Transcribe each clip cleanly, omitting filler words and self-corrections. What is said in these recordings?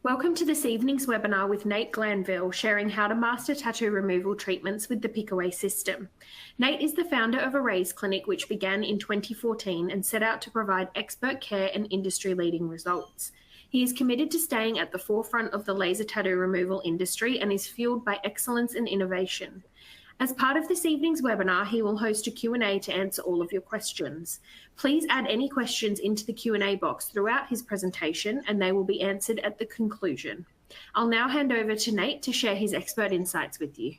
Welcome to this evening's webinar with Nate Glanville, sharing how to master tattoo removal treatments with the PicoWay system. Nate is the founder of Eraze Clinic, which began in 2014 and set out to provide expert care and industry-leading results. He is committed to staying at the forefront of the laser tattoo removal industry and is fueled by excellence and innovation. As part of this evening's webinar, he will host a Q&A to answer all of your questions. Please add any questions into the Q&A box throughout his presentation and they will be answered at the conclusion. I'll now hand over to Nate to share his expert insights with you.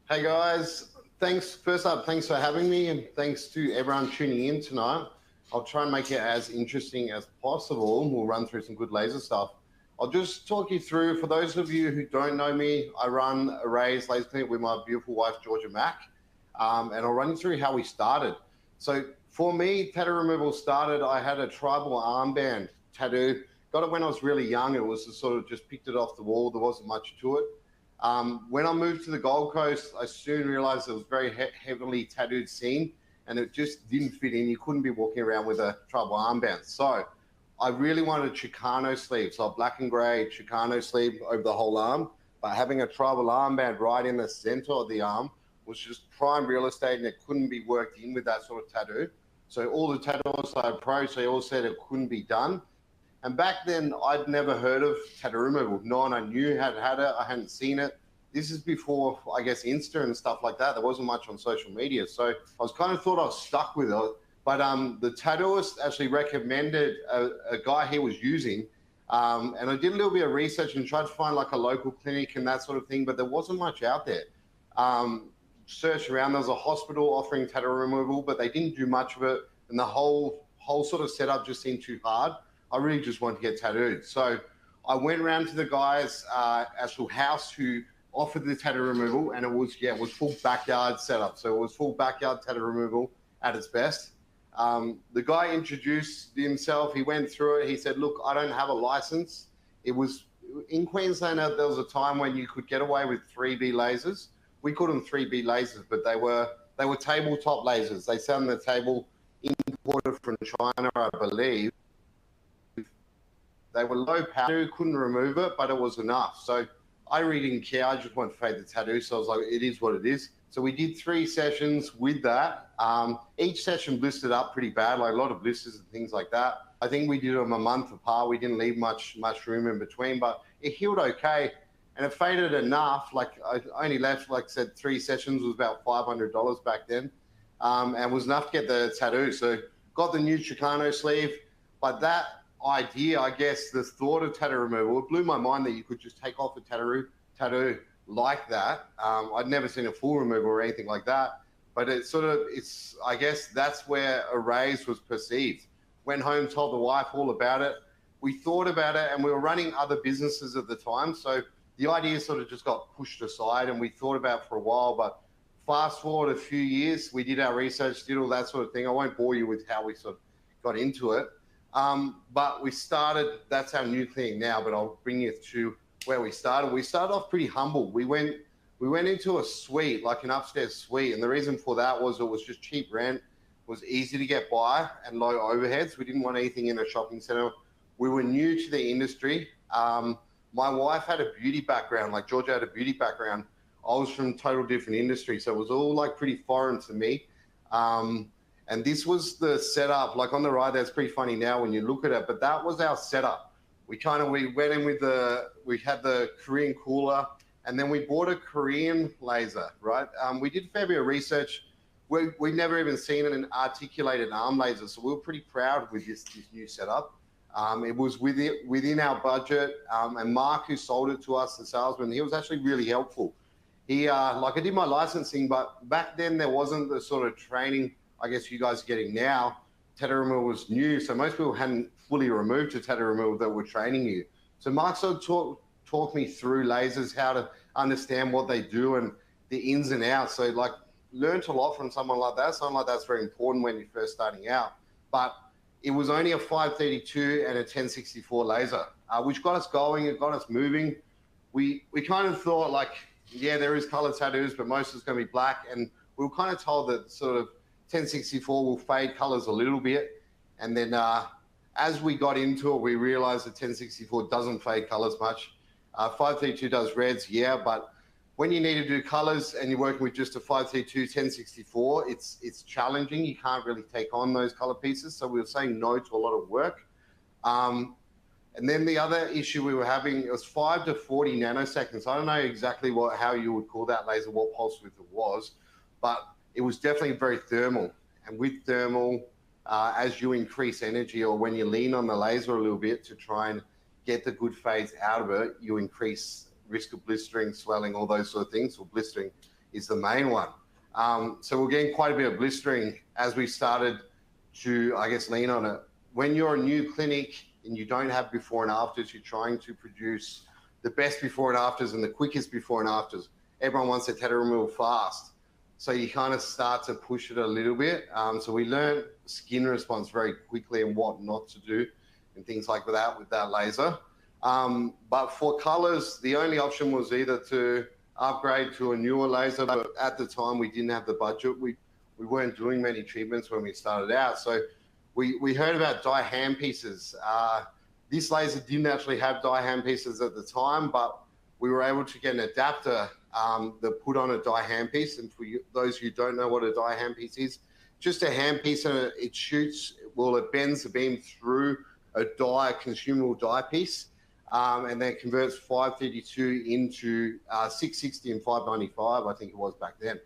Hey guys, first up, thanks for having me and thanks to everyone tuning in tonight. I'll try and make it as interesting as possible. We'll run through some good laser stuff. I'll just talk you through, for those of you who don't know me, I run Eraze Laser Clinic with my beautiful wife, Georgia Mack, and I'll run you through how we started. So for me, tattoo removal started, I had a tribal armband tattoo. Got it when I was really young. It was sort of just picked it off the wall. There wasn't much to it. When I moved to the Gold Coast, I soon realized it was a very heavily tattooed scene and it just didn't fit in. You couldn't be walking around with a tribal armband. So I really wanted a Chicano sleeve, so a black and gray Chicano sleeve over the whole arm, but having a tribal armband right in the center of the arm was just prime real estate and it couldn't be worked in with that sort of tattoo. So all the tattooists I approached, they all said it couldn't be done. And back then, I'd never heard of tattoo removal. No one I knew had it, I hadn't seen it. This is before, I guess, Insta and stuff like that. There wasn't much on social media. So I was kind of thought I was stuck with it. But the tattooist actually recommended a guy he was using. And I did a little bit of research and tried to find like a local clinic and that sort of thing, but there wasn't much out there. Searched around, there was a hospital offering tattoo removal, but they didn't do much of it. And the whole sort of setup just seemed too hard. I really just wanted to get tattooed. So I went around to the guy's actual house who offered the tattoo removal, and it was full backyard setup. So it was full backyard tattoo removal at its best. The guy introduced himself. He went through it. He said, look, I don't have a license. It was in Queensland, there was a time when you could get away with 3B lasers. We called them 3B lasers, but they were tabletop lasers. They sat on the table, imported from China, I believe. They were low power, couldn't remove it, but it was enough. So I really didn't care. I just wanted to fade the tattoo. So I was like, it is what it is. So we did 3 sessions with that. Each session blistered up pretty bad, like a lot of blisters and things like that. I think we did them a month apart. We didn't leave much room in between, but it healed okay. And it faded enough. Like I only left, like I said, 3 sessions was about $500 back then. And was enough to get the tattoo. So got the new Chicano sleeve. But that idea, I guess, the thought of tattoo removal, it blew my mind that you could just take off a tattoo like that. I'd never seen a full removal or anything like that, but I guess that's where Eraze was perceived. Went home, told the wife all about it. We thought about it and we were running other businesses at the time. So the idea sort of just got pushed aside and we thought about it for a while, but fast forward a few years, we did our research, did all that sort of thing. I won't bore you with how we sort of got into it. But we started, that's our new thing now, but I'll bring you to where we started. We started off pretty humble. We went into a suite, like an upstairs suite. And the reason for that was it was just cheap rent, was easy to get by and low overheads. We didn't want anything in a shopping center. We were new to the industry. My wife had a beauty background, like Georgia had a beauty background. I was from total different industry. So it was all like pretty foreign to me. And this was the setup, like on the right, that's pretty funny now when you look at it, but that was our setup. We went in with we had the Korean cooler and then we bought a Korean laser, right? We did a fair bit of research. We'd never even seen an articulated arm laser. So we were pretty proud with this new setup. It was within our budget. And Mark, who sold it to us, the salesman, he was actually really helpful. He, like I did my licensing, but back then there wasn't the sort of training I guess you guys are getting now. Tattoo removal was new, so most people hadn't fully removed a tattoo removal that were training you. So Mark sort of talked me through lasers, how to understand what they do and the ins and outs. So like learned a lot from someone like that. Someone like that's very important when you're first starting out. But it was only a 532 and a 1064 laser, which got us going, it got us moving. We kind of thought like, yeah, there is color tattoos, but most is going to be black. And we were kind of told that sort of 1064 will fade colors a little bit. And then as we got into it, we realized that 1064 doesn't fade colors much. 532 does reds, yeah, but when you need to do colors and you're working with just a 532 1064, it's challenging. You can't really take on those color pieces. So we were saying no to a lot of work. And then the other issue we were having, it was 5 to 40 nanoseconds. I don't know exactly how you would call that laser, what pulse width it was, but it was definitely very thermal. And with thermal, as you increase energy or when you lean on the laser a little bit to try and get the good fades out of it, you increase risk of blistering, swelling, all those sort of things. Well, blistering is the main one. So we're getting quite a bit of blistering as we started to, I guess, lean on it. When you're a new clinic and you don't have before and afters, you're trying to produce the best before and afters and the quickest before and afters. Everyone wants their tattoo removal fast. So you kind of start to push it a little bit. So we learned skin response very quickly and what not to do and things like that with that laser. But for colors, the only option was either to upgrade to a newer laser, but at the time we didn't have the budget. We weren't doing many treatments when we started out. So we heard about dye handpieces. This laser didn't actually have dye handpieces at the time, but we were able to get an adapter that put on a dye handpiece. And for those who don't know what a dye handpiece is, just a handpiece and it shoots, well, it bends the beam through a consumable dye piece, and then converts 532 into 660 and 595, I think it was back then.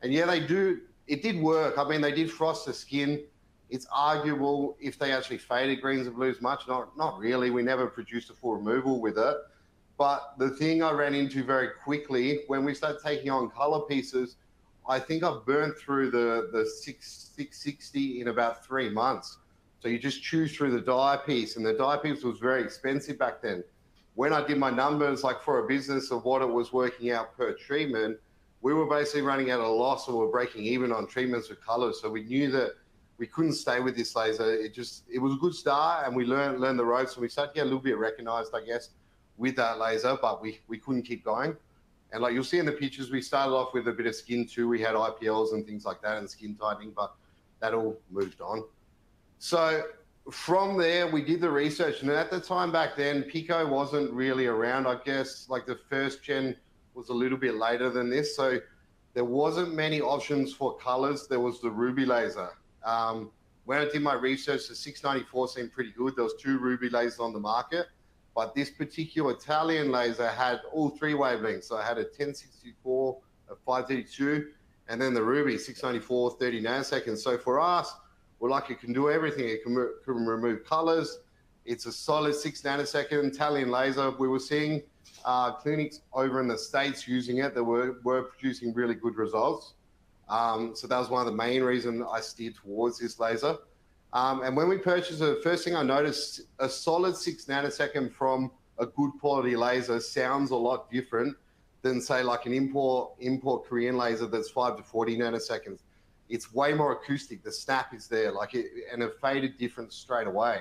And yeah, it did work. I mean, they did frost the skin. It's arguable if they actually faded greens and blues much. Not really. We never produced a full removal with it. But the thing I ran into very quickly, when we started taking on color pieces, I think I've burned through the 660 in about 3 months. So you just choose through the dye piece, and the dye piece was very expensive back then. When I did my numbers, like for a business of what it was working out per treatment, we were basically running at a loss or we're breaking even on treatments with colors. So we knew that we couldn't stay with this laser. It was a good start, and we learned the ropes, and we started to get a little bit recognized, I guess, with that laser, but we couldn't keep going. And like you'll see in the pictures, we started off with a bit of skin too. We had IPLs and things like that and skin tightening, but that all moved on. So from there, we did the research. And at the time back then, Pico wasn't really around. I guess like the first gen was a little bit later than this. So there wasn't many options for colors. There was the ruby laser. When I did my research, the 694 seemed pretty good. There was 2 ruby lasers on the market. But this particular Italian laser had all 3 wavelengths. So I had a 1064, a 532, and then the Ruby 694, 30 nanoseconds. So for us, we're like, it can do everything. It can remove colors. It's a solid 6 nanosecond Italian laser. We were seeing clinics over in the States using it that were producing really good results. So that was one of the main reasons I steered towards this laser. And when we purchased it, the first thing I noticed, a solid 6 nanosecond from a good quality laser sounds a lot different than say like an import Korean laser that's 5 to 40 nanoseconds. It's way more acoustic. The snap is there, and it faded different straight away.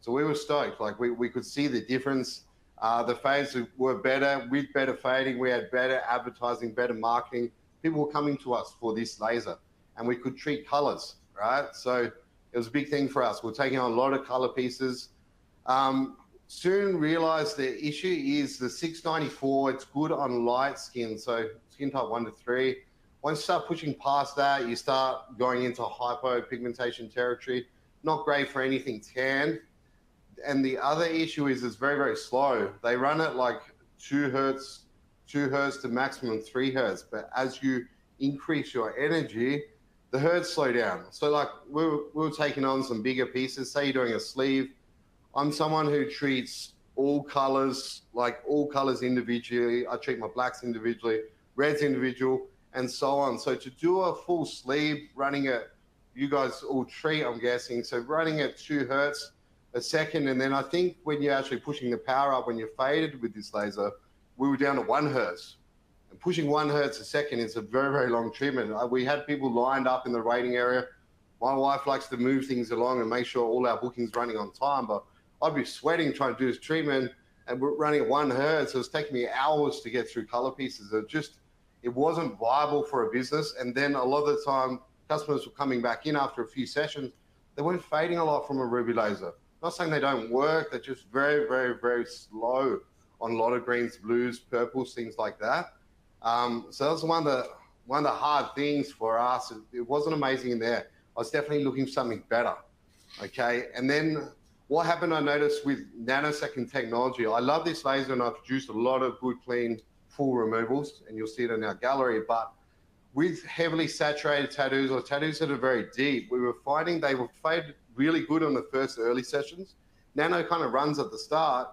So we were stoked. Like we could see the difference. The fades were better with better fading. We had better advertising, better marketing. People were coming to us for this laser, and we could treat colors, right? So it was a big thing for us. We're taking on a lot of color pieces. Soon realized the issue is the 694, it's good on light skin. So skin type 1 to 3. Once you start pushing past that, you start going into hypopigmentation territory. Not great for anything tan. And the other issue is it's very, very slow. They run at like 2 hertz to maximum 3 hertz. But as you increase your energy, the hertz slow down. So like we were taking on some bigger pieces. Say you're doing a sleeve. I'm someone who treats all colors, like all colors individually. I treat my blacks individually, reds individual, and so on. So to do a full sleeve running at, you guys all treat, I'm guessing. So running at 2 hertz a second. And then I think when you're actually pushing the power up, when you're faded with this laser, we were down to 1 hertz. And pushing 1 hertz a second is a very, very long treatment. We had people lined up in the waiting area. My wife likes to move things along and make sure all our bookings running on time, but I'd be sweating trying to do this treatment, and we're running at 1 hertz. It was taking me hours to get through color pieces. It wasn't viable for a business. And then a lot of the time, customers were coming back in after a few sessions. They weren't fading a lot from a ruby laser. Not saying they don't work, they're just very, very, very slow on a lot of greens, blues, purples, things like that. So that was one of the hard things for us. It wasn't amazing in there. I was definitely looking for something better. Okay, and then what happened, I noticed with nanosecond technology, I love this laser and I've produced a lot of good, clean, full removals, and you'll see it in our gallery, but with heavily saturated tattoos or tattoos that are very deep, we were finding they would fade really good on the first early sessions. Nano kind of runs at the start,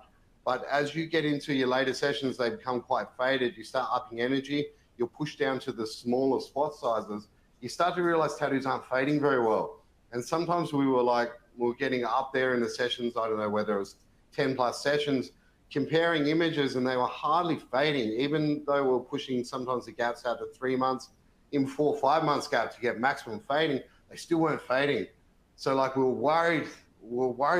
but as you get into your later sessions, they become quite faded. You start upping energy, you'll push down to the smaller spot sizes. You start to realize tattoos aren't fading very well. And sometimes we were getting up there in the sessions, I don't know whether it was 10 plus sessions, comparing images, and they were hardly fading, even though we were pushing sometimes the gaps out to 3 months, in 4 or 5 months gap to get maximum fading, they still weren't fading. So like we were worried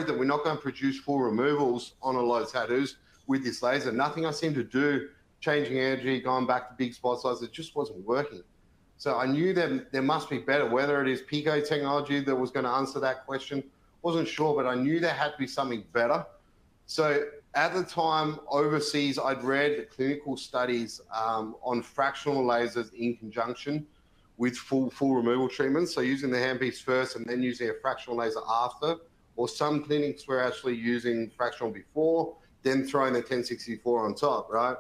that we're not going to produce full removals on a lot of tattoos with this laser. Nothing I seemed to do, changing energy, going back to big spot size, it just wasn't working. So I knew that there must be better, whether it is Pico technology that was going to answer that question, wasn't sure, but I knew there had to be something better. So at the time, overseas, I'd read clinical studies on fractional lasers in conjunction with full removal treatments. So using the handpiece first and then using a fractional laser after, or some clinics were actually using fractional before, then throwing the 1064 on top, right?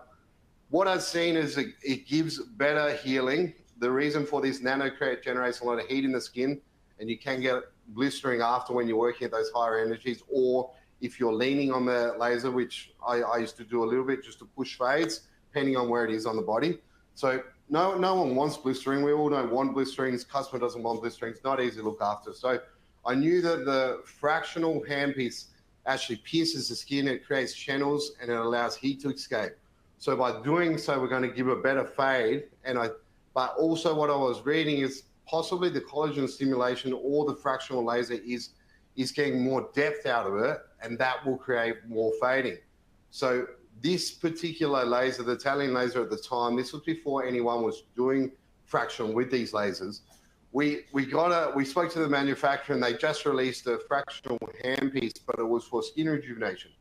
What I've seen is it gives better healing. The reason for this nanocrate generates a lot of heat in the skin, and you can get blistering after when you're working at those higher energies, or if you're leaning on the laser, which I used to do a little bit just to push fades, depending on where it is on the body. So no one wants blistering. We all don't want blisterings. Customer doesn't want blisterings. Not easy to look after. So I knew that the fractional handpiece actually pierces the skin. It creates channels and it allows heat to escape. So by doing so, we're going to give a better fade. But also what I was reading is possibly the collagen stimulation or the fractional laser is getting more depth out of it, and that will create more fading. So this particular laser, the Italian laser at the time, this was before anyone was doing fractional with these lasers. We spoke to the manufacturer and they just released a fractional handpiece, but it was for skin rejuvenation,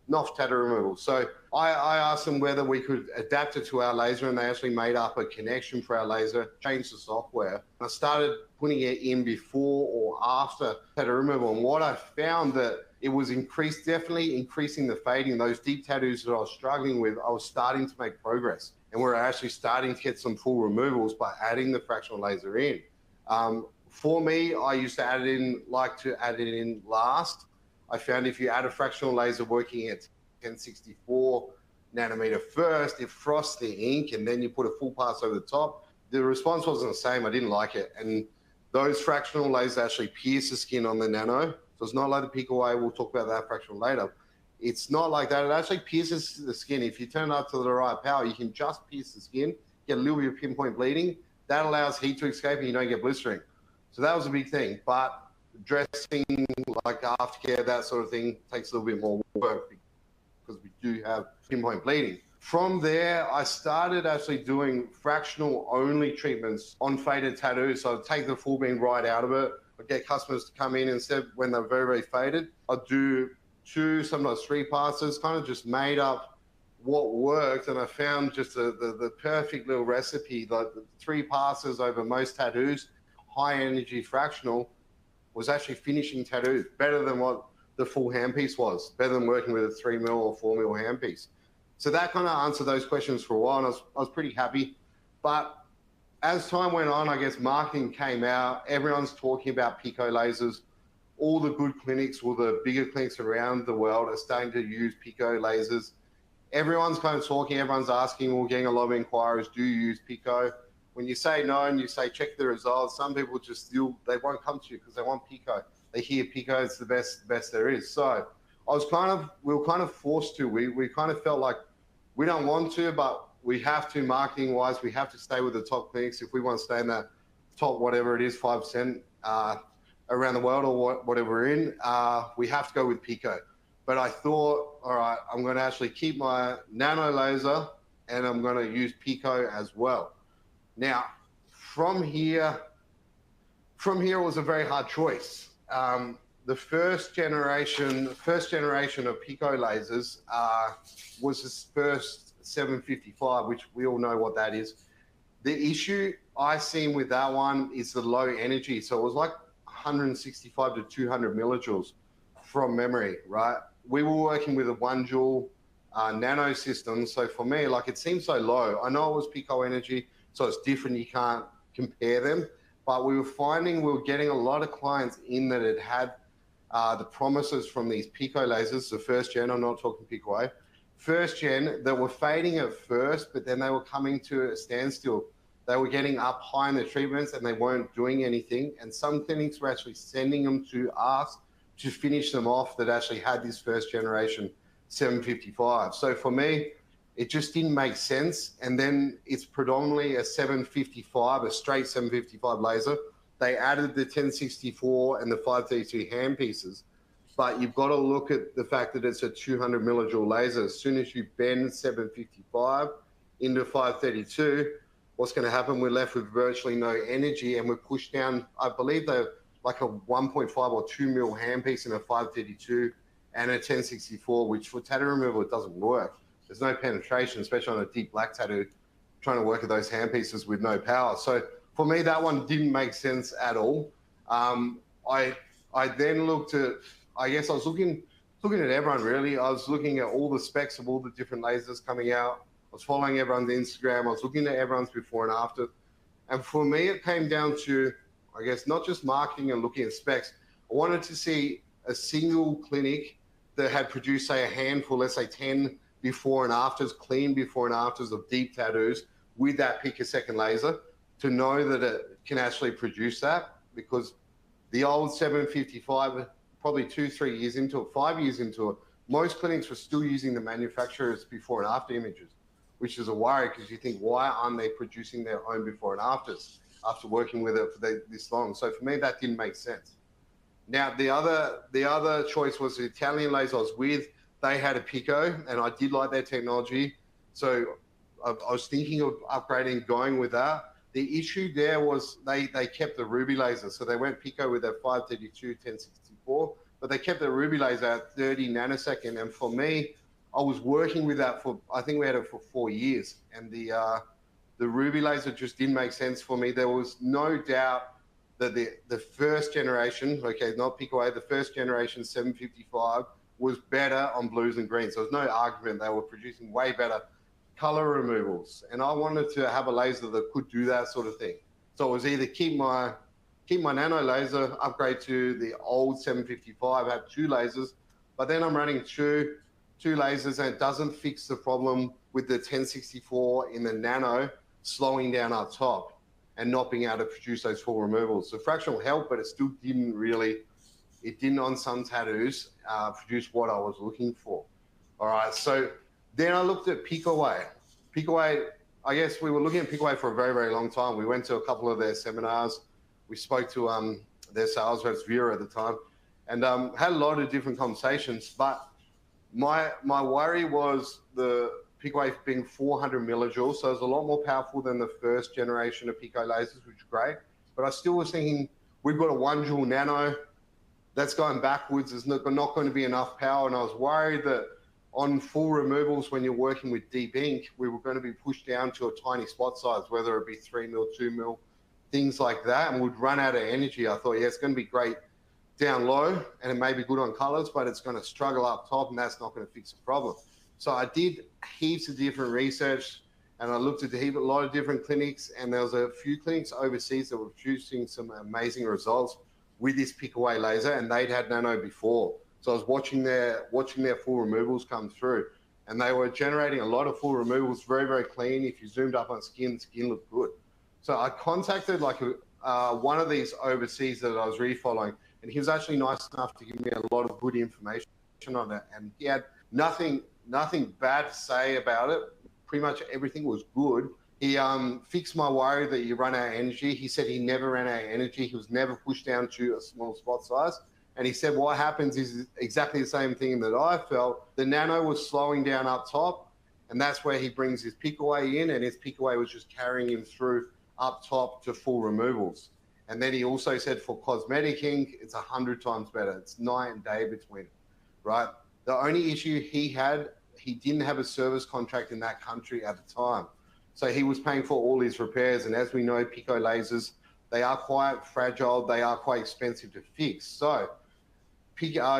not tattoo removal. So I asked them whether we could adapt it to our laser, and they actually made up a connection for our laser, changed the software. And I started putting it in before or after tattoo removal. And what I found that it was definitely increasing the fading. Those deep tattoos that I was struggling with, I was starting to make progress. And we're actually starting to get some full removals by adding the fractional laser in. For me, I used to add it in last. I found if you add a fractional laser working at 1064 nanometer first, it frosts the ink, and then you put a full pass over the top. The response wasn't the same. I didn't like it. And those fractional lasers actually pierce the skin on the nano. So it's not like the PicoWay. We'll talk about that fractional later. It's not like that. It actually pierces the skin. If you turn it up to the right power, you can just pierce the skin, get a little bit of pinpoint bleeding. That allows heat to escape and you don't get blistering. So that was a big thing. But dressing, like aftercare, that sort of thing, takes a little bit more work because we do have pinpoint bleeding. From there, I started actually doing fractional only treatments on faded tattoos. So I'd take the full beam right out of it. I'd get customers to come in instead when they're very, very faded. I'd do 2, sometimes 3 passes, kind of just made up what worked. And I found just the perfect little recipe, like the 3 passes over most tattoos, high energy fractional, was actually finishing tattoos better than what the full handpiece was, better than working with a 3 mil or 4 mil handpiece. So that kind of answered those questions for a while, and I was pretty happy. But as time went on, I guess marketing came out. Everyone's talking about Pico lasers. All the good clinics, all the bigger clinics around the world are starting to use Pico lasers. Everyone's kind of talking, everyone's asking, we're getting a lot of inquiries, do you use Pico? When you say no and you say check the results, some people just still, they won't come to you because they want Pico. They hear Pico, it's the best there is. So we were kind of forced to. We kind of felt like we don't want to, but we have to, marketing wise, we have to stay with the top clinics if we want to stay in that top, whatever it is, 5% around the world or whatever we're in. We have to go with Pico. But I thought, all right, I'm going to actually keep my nano laser and I'm going to use Pico as well. Now, from here it was a very hard choice. The the first generation of Pico lasers was this first 755, which we all know what that is. The issue I seen with that one is the low energy. So it was like 165 to 200 millijoules from memory, right? We were working with a 1 joule nano system. So for me, like, it seemed so low. I know it was Pico energy, so it's different. You can't compare them. But we were finding we were getting a lot of clients in that it had the promises from these Pico lasers, the first gen, I'm not talking PicoWay, first gen, that were fading at first, but then they were coming to a standstill. They were getting up high in the treatments and they weren't doing anything. And some clinics were actually sending them to us to finish them off that actually had this first generation 755. So for me, it just didn't make sense. And then it's predominantly a 755, a straight 755 laser. They added the 1064 and the 532 handpieces. But you've got to look at the fact that it's a 200 millijoule laser. As soon as you bend 755 into 532, what's going to happen? We're left with virtually no energy, and we're pushed down, I believe they're like a 1.5 or 2 mil handpiece in a 532 and a 1064, which for tattoo removal, it doesn't work. There's no penetration, especially on a deep black tattoo, trying to work at those handpieces with no power. So for me, that one didn't make sense at all. I then looked at, I guess I was looking at everyone really. I was looking at all the specs of all the different lasers coming out. I was following everyone's Instagram. I was looking at everyone's before and after. And for me, it came down to, I guess, not just marketing and looking at specs. I wanted to see a single clinic that had produced, say, a handful, let's say 10 before and afters, clean before and afters of deep tattoos with that picosecond laser, to know that it can actually produce that. Because the old 755, probably 2-3 years into it, 5 years into it, most clinics were still using the manufacturer's before and after images, which is a worry, because you think, why aren't they producing their own before and afters after working with it for this long? So for me, that didn't make sense. Now, the other choice was the Italian laser I was with. They had a Pico, and I did like their technology. So I was thinking of upgrading, going with that. The issue there was they kept the ruby laser. So they went Pico with their 532, 1064, but they kept the ruby laser at 30 nanosecond. And for me, I was working with that for, I think we had it for 4 years. And the ruby laser just didn't make sense for me. There was no doubt that the first generation, okay, not PicoWay, the first generation 755 was better on blues and greens. There was no argument. They were producing way better color removals. And I wanted to have a laser that could do that sort of thing. So it was either keep my nano laser, upgrade to the old 755, have 2 lasers, but then I'm running two lasers and it doesn't fix the problem with the 1064 in the nano slowing down up top and not being able to produce those full removals. The fractional helped, but it still didn't really, it didn't on some tattoos produce what I was looking for. All right, so then I looked at PicoWay. PicoWay, I guess we were looking at PicoWay for a very, very long time. We went to a couple of their seminars. We spoke to their sales reps, Vera at the time, and had a lot of different conversations. But my worry was the PicoWay being 400 millijoules, so it's a lot more powerful than the first generation of Pico lasers, which is great. But I still was thinking, we've got a 1 joule nano that's going backwards. There's not going to be enough power, and I was worried that on full removals, when you're working with deep ink, we were going to be pushed down to a tiny spot size, whether it be 3 mil, 2 mil, things like that, and would run out of energy. I thought, yeah, it's going to be great down low, and it may be good on colors, but it's going to struggle up top, and that's not going to fix the problem. So I did heaps of different research, and I looked at a lot of different clinics, and there was a few clinics overseas that were producing some amazing results with this PicoWay laser, and they'd had nano before. So I was watching their full removals come through, and they were generating a lot of full removals, very, very clean. If you zoomed up on skin, the skin looked good. So I contacted like one of these overseas that I was really following, and he was actually nice enough to give me a lot of good information on it, and he had nothing bad to say about it. Pretty much everything was good. He fixed my worry that you run out of energy. He said he never ran out of energy. He was never pushed down to a small spot size. And he said what happens is exactly the same thing that I felt. The nano was slowing down up top, and that's where he brings his PicoWay in, and his PicoWay was just carrying him through up top to full removals. And then he also said for cosmetic ink, it's 100 times better. It's night and day between it, right? The only issue he had, he didn't have a service contract in that country at the time. So he was paying for all his repairs. And as we know, Pico lasers, they are quite fragile. They are quite expensive to fix. So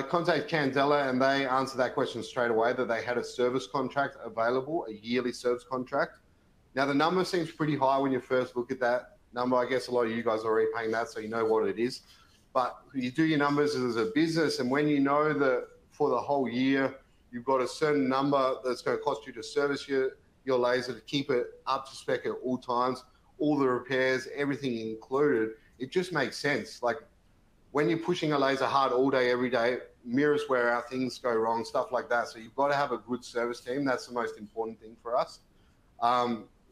contact Candela, and they answered that question straight away, that they had a service contract available, a yearly service contract. Now, the number seems pretty high when you first look at that number. I guess a lot of you guys are already paying that, so you know what it is. But you do your numbers as a business, and when you know that for the whole year, you've got a certain number that's going to cost you to service your laser, to keep it up to spec at all times, all the repairs, everything included, it just makes sense. Like, when you're pushing a laser hard all day, every day, mirrors wear out, things go wrong, stuff like that. So you've got to have a good service team. That's the most important thing for us.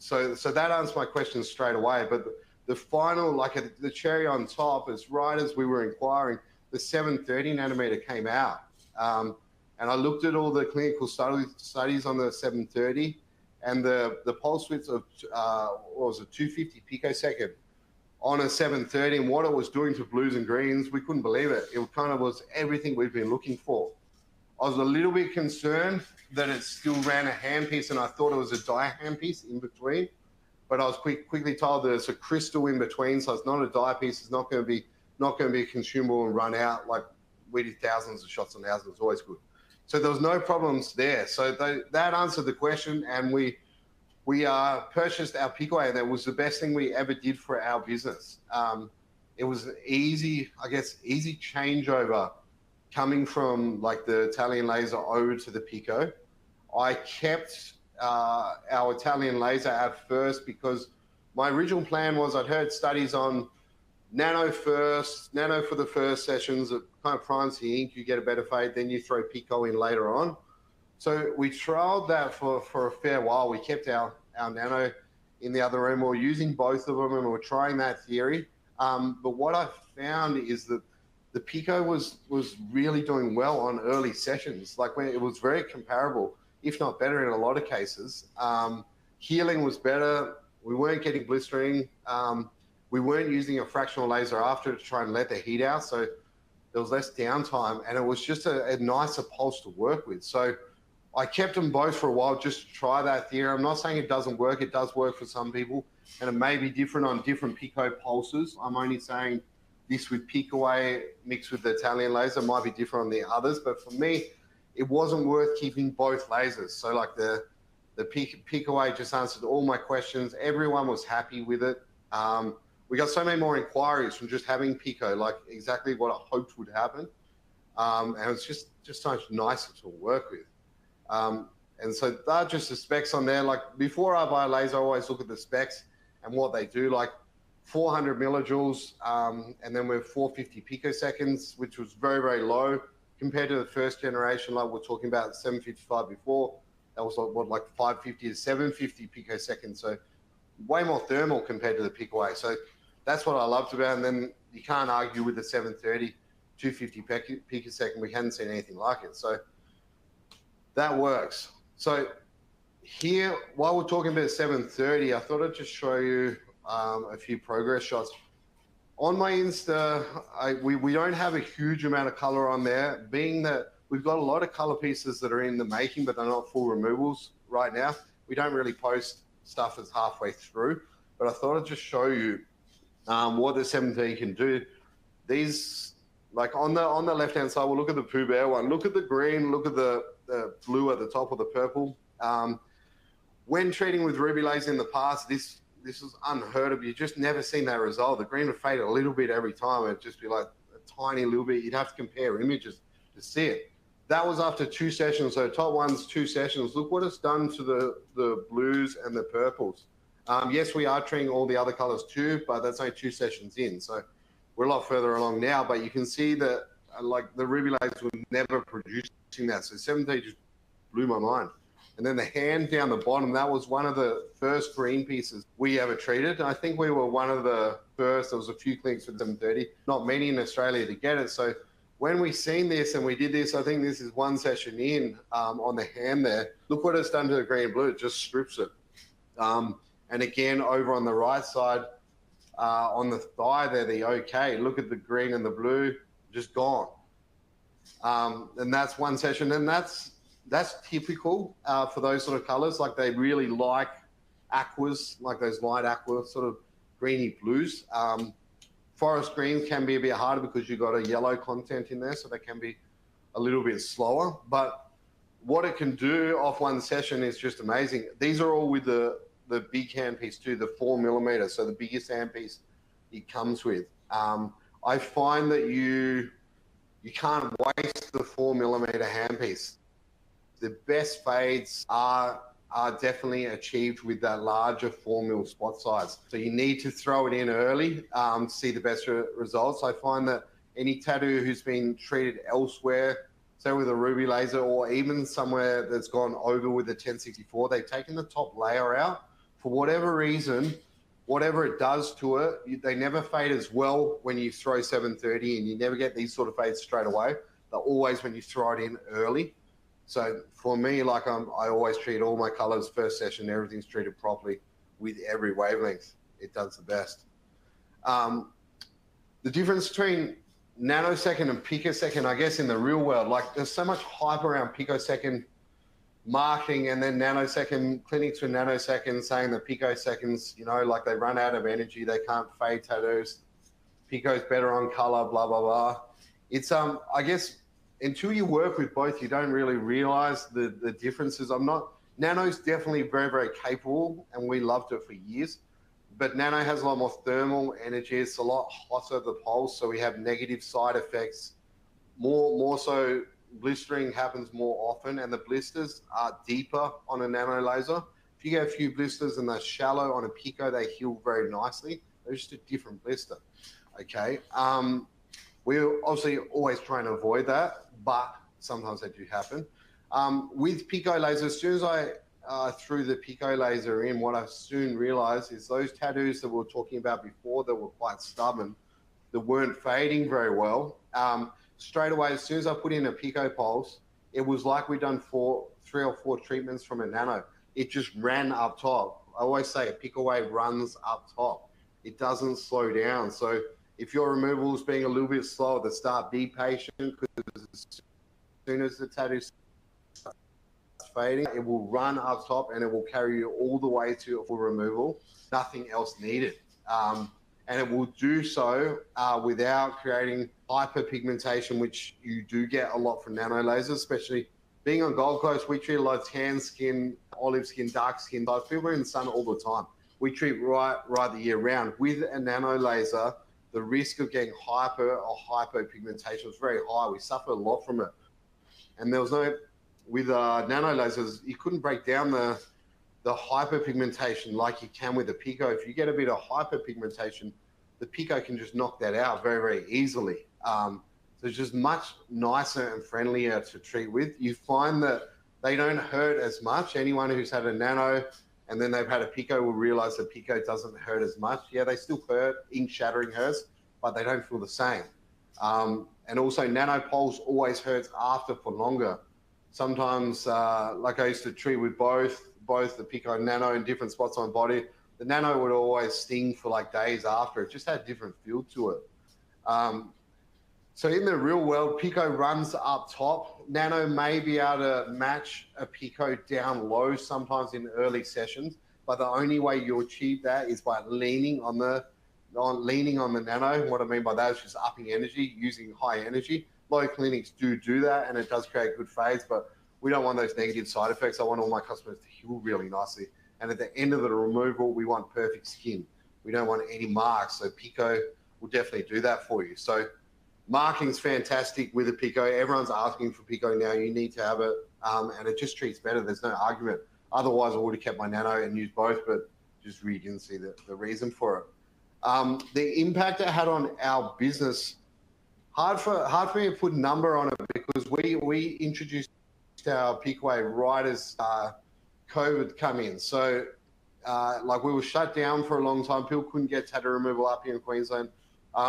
So that answers my question straight away. But the final, like the cherry on top, is right as we were inquiring, the 730 nanometer came out. And I looked at all the clinical studies on the 730, and the pulse width of, what was it, 250 picosecond on a 730, and what it was doing to blues and greens, we couldn't believe it. It kind of was everything we've been looking for. I was a little bit concerned that it still ran a handpiece, and I thought it was a dye handpiece in between, but I was quickly told that it's a crystal in between, so it's not a dye piece. It's not going to be consumable and run out. Like, we did thousands of shots on thousands. It's always good. So there was no problems there. So that answered the question, and we purchased our PicoWay, and that was the best thing we ever did for our business. It was an easy changeover coming from like the Italian laser over to the Pico. I kept our Italian laser at first because my original plan was, I'd heard studies on nano for the first sessions. It kind of primes the ink, you get a better fade, then you throw Pico in later on. So we trialed that for a fair while. We kept our nano in the other room. We were using both of them, and we were trying that theory. But what I found is that the Pico was really doing well on early sessions. Like, when it was very comparable, if not better in a lot of cases. Healing was better. We weren't getting blistering. We weren't using a fractional laser after to try and let the heat out. So there was less downtime, and it was just a nicer pulse to work with. So I kept them both for a while just to try that theory. I'm not saying it doesn't work. It does work for some people, and it may be different on different Pico pulses. I'm only saying this with PicoWay mixed with the Italian laser might be different on the others. But for me, it wasn't worth keeping both lasers. So like the PicoWay just answered all my questions. Everyone was happy with it. We got so many more inquiries from just having Pico, like exactly what I hoped would happen. And it's just so much nicer to work with. And so they're just the specs on there. Like, before I buy a laser, I always look at the specs and what they do. Like 400 millijoules, and then we're 450 picoseconds, which was very, very low compared to the first generation. Like, we're talking about 755 before. That was like 550 to 750 picoseconds. So way more thermal compared to the PicoWay. So that's what I loved about it. And then you can't argue with the 730, 250 picosecond. We hadn't seen anything like it. So that works. So here, while we're talking about 730, I thought I'd just show you a few progress shots. On my Insta, we don't have a huge amount of color on there, being that we've got a lot of color pieces that are in the making, but they're not full removals right now. We don't really post stuff that's halfway through, but I thought I'd just show you what the 730 can do. These, like on the left-hand side, we'll look at the Pooh Bear one. Look at the green, look at the blue at the top, or the purple. When treating with ruby laser in the past, this is unheard of. You just never seen that result. The green would fade a little bit every time. It'd just be like a tiny little bit. You'd have to compare images to see it. That was after 2 sessions. So top one's 2 sessions. Look what it's done to the blues and the purples. Yes, we are treating all the other colors too, but that's only 2 sessions in. So we're a lot further along now, but you can see that like the ruby lasers were never producing that. So 730 just blew my mind. And then the hand down the bottom, that was one of the first green pieces we ever treated. I think we were one of the first. There was a few clinics with 730, not many in Australia to get it. So when we seen this and we did this, I think this is 1 session in on the hand there. Look what it's done to the green and blue. It just strips it. And again, over on the right side, on the thigh there, the OK. Look at the green and the blue, just gone. And that's one session, and that's typical for those sort of colors. Like they really like aquas, like those light aqua, sort of greeny blues. Forest greens can be a bit harder because you've got a yellow content in there, so they can be a little bit slower. But what it can do off one session is just amazing. These are all with the big handpiece too, the 4mm, so the biggest handpiece it comes with. I find that you can't waste the 4mm handpiece. The best fades are definitely achieved with that larger 4mm spot size. So you need to throw it in early to see the best results. I find that any tattoo who's been treated elsewhere, say with a ruby laser or even somewhere that's gone over with a 1064, they've taken the top layer out. For whatever reason, whatever it does to it, they never fade as well when you throw 730, and you never get these sort of fades straight away. They're always when you throw it in early. So for me, like I always treat all my colors first session, everything's treated properly with every wavelength. It does the best. The difference between nanosecond and picosecond, I guess in the real world, like there's so much hype around picosecond marketing, and then nanosecond clinics with nanoseconds saying that picoseconds, you know, like they run out of energy, they can't fade tattoos. Pico's better on color, blah, blah, blah. It's, I guess, until you work with both, you don't really realize the differences. Nano's definitely very, very capable, and we loved it for years. But nano has a lot more thermal energy. It's a lot hotter, the pulse, so we have negative side effects. More so, blistering happens more often, and the blisters are deeper on a nano laser. If you get a few blisters and they're shallow on a pico, they heal very nicely. They're just a different blister, okay? We're obviously always trying to avoid that, but sometimes they do happen. With pico laser, as soon as I threw the pico laser in, what I soon realized is those tattoos that we were talking about before that were quite stubborn, that weren't fading very well, straight away, as soon as I put in a pico pulse, it was like we'd done 3 or 4 treatments from a nano. It just ran up top. I always say a PicoWay runs up top. It doesn't slow down. So if your removal is being a little bit slow at the start, be patient, because as soon as the tattoo starts fading, it will run up top and it will carry you all the way to full removal. Nothing else needed. And it will do so without creating hyperpigmentation, which you do get a lot from nano lasers, especially being on Gold Coast. We treat a lot of tan skin, olive skin, dark skin types. People are in the sun all the time. We treat right the year round. With a nano laser, the risk of getting hyper or hypopigmentation is very high. We suffer a lot from it. And there was no, with nano lasers, you couldn't break down the hyperpigmentation like you can with the Pico. If you get a bit of hyperpigmentation, the Pico can just knock that out very, very easily. So it's just much nicer and friendlier to treat with. You find that they don't hurt as much. Anyone who's had a nano and then they've had a Pico will realize the Pico doesn't hurt as much. Yeah, they still hurt, ink shattering hurts, but they don't feel the same. And also nano pulse always hurts after for longer. Sometimes, like I used to treat with both the Pico and nano in different spots on my body, the nano would always sting for like days after. It just had a different feel to it. So in the real world, Pico runs up top. Nano may be able to match a Pico down low sometimes in early sessions, but the only way you achieve that is by leaning on the nano. What I mean by that is just upping energy, using high energy. A lot of clinics do that, and it does create good fades, but we don't want those negative side effects. I want all my customers to heal really nicely. And at the end of the removal, we want perfect skin. We don't want any marks. So Pico will definitely do that for you. So marking's fantastic with a Pico. Everyone's asking for Pico now. You need to have it, and it just treats better. There's no argument. Otherwise, I would have kept my nano and used both, but just really didn't see the reason for it. The impact it had on our business, hard for me to put a number on it, because we introduced our PicoWay right as COVID come in. So like we were shut down for a long time. People couldn't get tattoo removal up here in Queensland.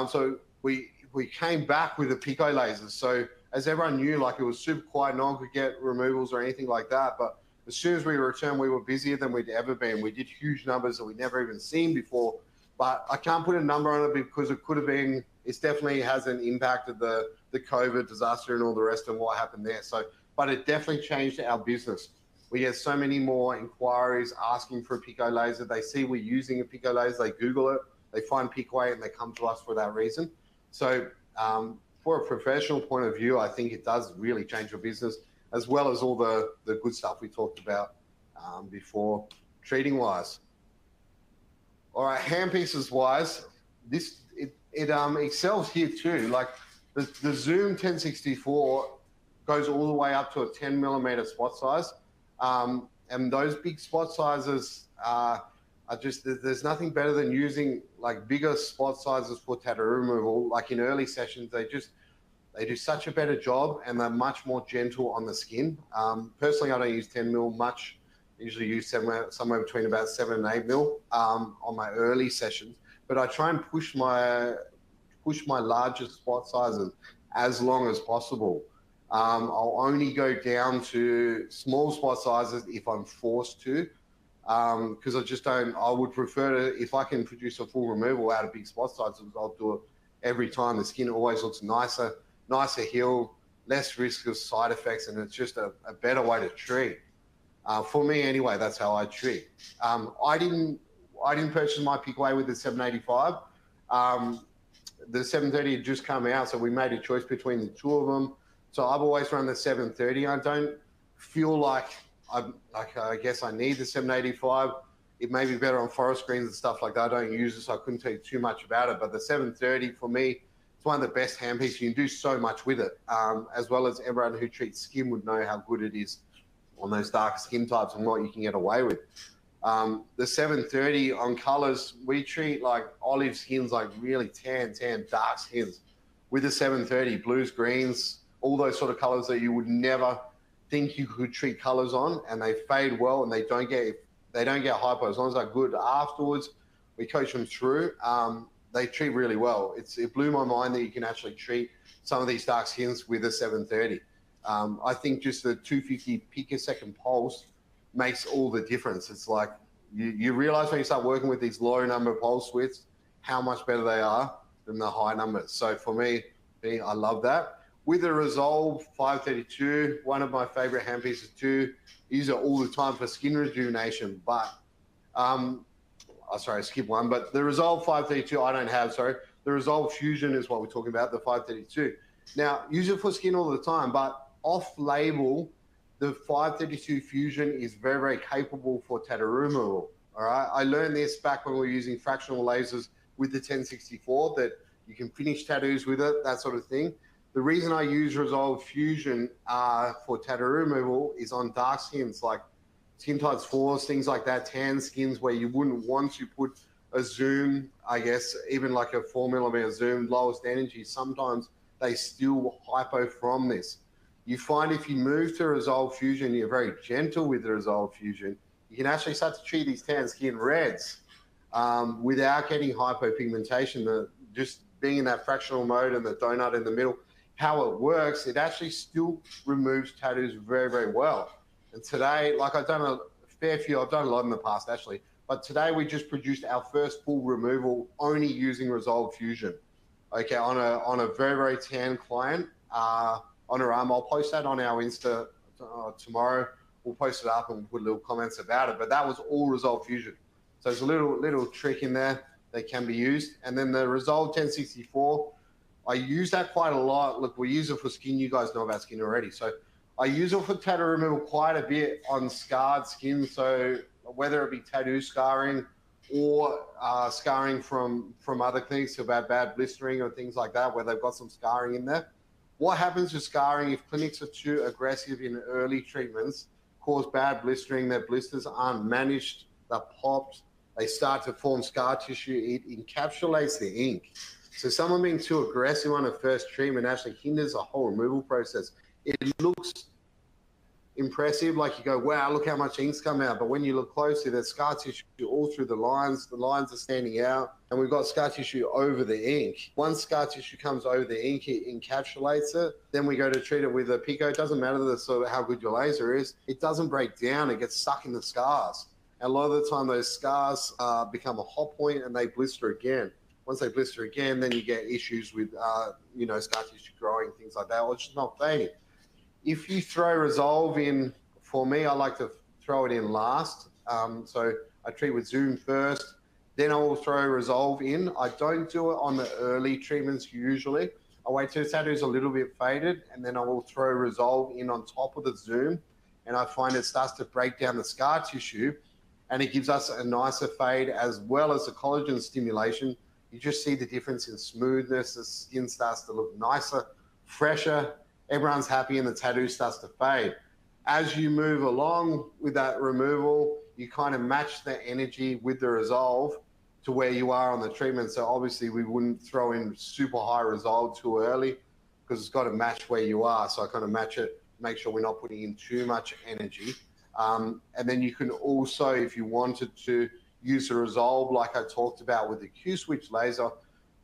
So we came back with the Pico lasers. So as everyone knew, like it was super quiet, no one could get removals or anything like that. But as soon as we returned, we were busier than we'd ever been. We did huge numbers that we'd never even seen before but I can't put a number on it because it could have been, it definitely hasn't impacted the COVID disaster and all the rest of what happened there. So, but it definitely changed our business. We get so many more inquiries asking for a pico laser. They see we're using a pico laser, they Google it, they find PicoWay and they come to us for that reason. So for a professional point of view, I think it does really change your business, as well as all the good stuff we talked about before, treating wise. All right, handpieces wise, this it excels here too. Like the Zoom 1064 goes all the way up to a 10 millimeter spot size. And those big spot sizes are just, there's nothing better than using like bigger spot sizes for tattoo removal. Like in early sessions, they do such a better job and they're much more gentle on the skin. Personally, I don't use 10 mil much. I usually use somewhere between about 7 and 8 mil on my early sessions. But I try and push my largest spot sizes as long as possible. I'll only go down to small spot sizes if I'm forced to, because I just don't, I would prefer to, if I can produce a full removal out of big spot sizes, I'll do it every time. The skin always looks nicer healed, less risk of side effects, and it's just a better way to treat. For me anyway, that's how I treat. I didn't purchase my PicoWay with the 785. The 730 had just come out, so we made a choice between the two of them. So I've always run the 730. I don't feel like I guess I need the 785. It may be better on forest greens and stuff like that. I don't use it, so I couldn't tell you too much about it. But the 730 for me, it's one of the best handpieces. You can do so much with it, as well as everyone who treats skin would know how good it is on those darker skin types and what you can get away with. The 730 on colors, we treat like olive skins, like really tan, dark skins with the 730, blues, greens, all those sort of colors that you would never think you could treat colors on, and they fade well and they don't get hypo. As long as they're good afterwards, we coach them through. They treat really well. It blew my mind that you can actually treat some of these dark skins with a 730. I think just the 250 picosecond pulse makes all the difference. It's like you realize when you start working with these low number pulse widths, how much better they are than the high numbers. So for me, I love that. With the Resolve 532, one of my favorite handpieces too. Use it all the time for skin rejuvenation, but sorry, I skipped one, but the Resolve 532 I don't have, sorry. The Resolve Fusion is what we're talking about, the 532. Now, use it for skin all the time, but off-label, the 532 Fusion is very, very capable for tattoo removal, all right? I learned this back when we were using fractional lasers with the 1064, that you can finish tattoos with it, that sort of thing. The reason I use Resolve Fusion for tattoo removal is on dark skins, like skin types 4s, things like that, tan skins where you wouldn't want to put a zoom, I guess, even like a 4 millimeter zoom, lowest energy, sometimes they still hypo from this. You find if you move to Resolve Fusion, you're very gentle with the Resolve Fusion, you can actually start to treat these tan skin reds without getting hypopigmentation, just being in that fractional mode and the donut in the middle. How it works, it actually still removes tattoos very, very well. And today, like I've done a fair few, I've done a lot in the past actually, but today we just produced our first full removal only using Resolve Fusion. Okay, on a very, very tan client, on her arm. I'll post that on our Insta tomorrow. We'll post it up and put little comments about it, but that was all Resolve Fusion. So there's a little trick in there that can be used. And then the Resolve 1064, I use that quite a lot. Look, we use it for skin. You guys know about skin already. So I use it for tattoo removal quite a bit on scarred skin. So whether it be tattoo scarring or scarring from other things, so about bad blistering or things like that, where they've got some scarring in there. What happens with scarring if clinics are too aggressive in early treatments, cause bad blistering, their blisters aren't managed, they're popped, they start to form scar tissue, it encapsulates the ink. So someone being too aggressive on a first treatment actually hinders the whole removal process. It looks impressive, like you go, wow, look how much ink's come out. But when you look closely, there's scar tissue all through the lines are standing out, and we've got scar tissue over the ink. Once scar tissue comes over the ink, it encapsulates it. Then we go to treat it with a pico. It doesn't matter how good your laser is. It doesn't break down. It gets stuck in the scars. And a lot of the time those scars become a hot point and they blister again. Once they blister again, then you get issues with, scar tissue growing, things like that, or it's just not fading. If you throw Resolve in, for me, I like to throw it in last. So I treat with Zoom first, then I will throw Resolve in. I don't do it on the early treatments usually. I wait till the tattoo's a little bit faded, and then I will throw Resolve in on top of the Zoom. And I find it starts to break down the scar tissue, and it gives us a nicer fade as well as a collagen stimulation. You just see the difference in smoothness. The skin starts to look nicer, fresher. Everyone's happy, and the tattoo starts to fade. As you move along with that removal, you kind of match the energy with the Resolve to where you are on the treatment. So obviously we wouldn't throw in super high Resolve too early because it's got to match where you are. So I kind of match it, make sure we're not putting in too much energy. And then you can also, if you wanted to use the Resolve like I talked about with the Q-switch laser